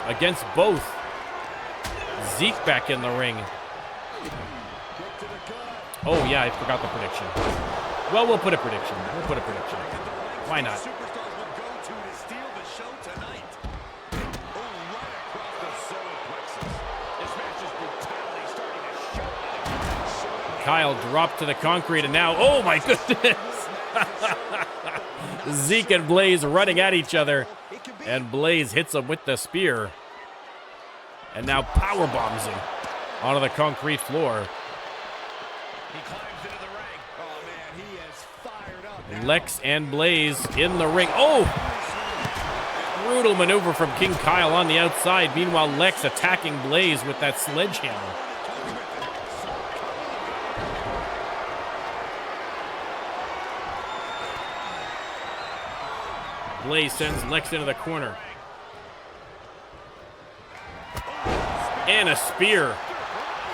against both. Zeke back in the ring. Oh, yeah, I forgot the prediction. Well, we'll put a prediction. Why not? Kail dropped to the concrete, and now, oh my goodness! Zeke and Blaze running at each other, and Blaze hits him with the spear. And now power bombs him onto the concrete floor. He climbs into the ring. Oh, man, he is fired up now. Lex and Blaze in the ring. Oh! Brutal maneuver from King Kail on the outside. Meanwhile, Lex attacking Blaze with that sledgehammer. Blaze sends Lex into the corner. And a spear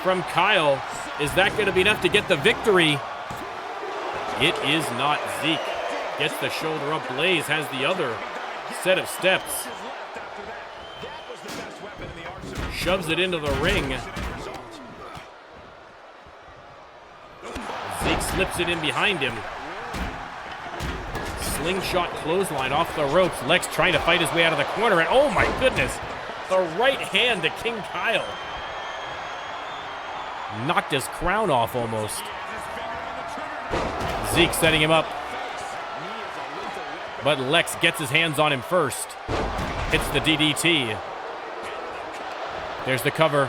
from Kail. Is that going to be enough to get the victory? It is not. Zeke gets the shoulder up. Blaze has the other set of steps. Shoves it into the ring. Zeke slips it in behind him. Slingshot clothesline off the ropes. Lex trying to fight his way out of the corner. And oh my goodness, the right hand to King Kail. Knocked his crown off almost. Zeke setting him up. But Lex gets his hands on him first. Hits the DDT. There's the cover.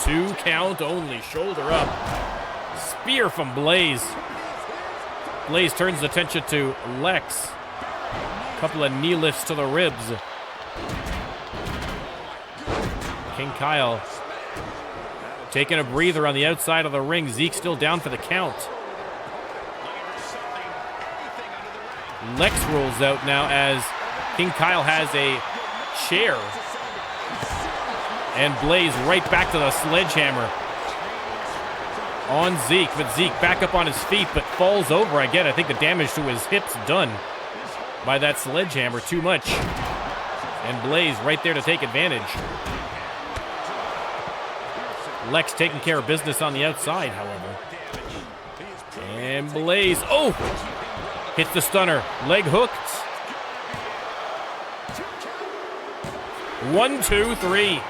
2 count only. Shoulder up. Spear from Blaze. Blaze turns attention to Lex. Couple of knee lifts to the ribs. King Kail taking a breather on the outside of the ring. Zeke still down for the count. Lex rolls out now as King Kail has a chair. And Blaze right back to the sledgehammer on Zeke. But Zeke back up on his feet, but falls over again. I think the damage to his hips done by that sledgehammer. Too much. And Blaze right there to take advantage. Lex taking care of business on the outside, however. And Blaze, oh! Hits the stunner. Leg hooked. 1, 2, 3.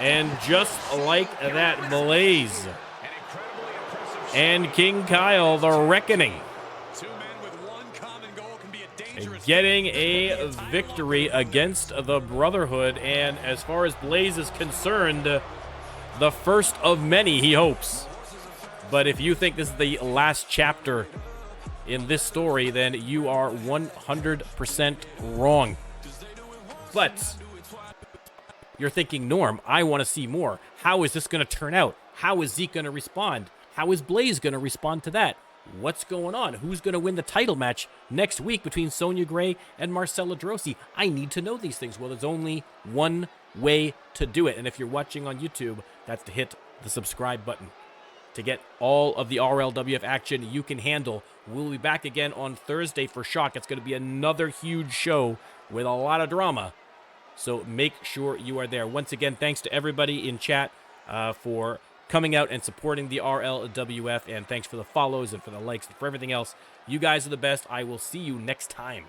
And just like that, Blaze and King Kail, the Reckoning, Two men with one common goal can be a dangerous getting a victory against the Brotherhood. And as far as Blaze is concerned, the first of many, he hopes. But if you think this is the last chapter in this story, then you are 100% wrong. But you're thinking, Norm, I want to see more. How is this going to turn out? How is Zeke going to respond? How is Blaze going to respond to that? What's going on? Who's going to win the title match next week between Sonya Gray and Marcella Droese? I need to know these things. Well, there's only one way to do it. And if you're watching on YouTube, that's to hit the subscribe button to get all of the RLWF action you can handle. We'll be back again on Thursday for Shock. It's going to be another huge show with a lot of drama. So make sure you are there. Once again, thanks to everybody in chat for coming out and supporting the RLWF. And thanks for the follows and for the likes and for everything else. You guys are the best. I will see you next time.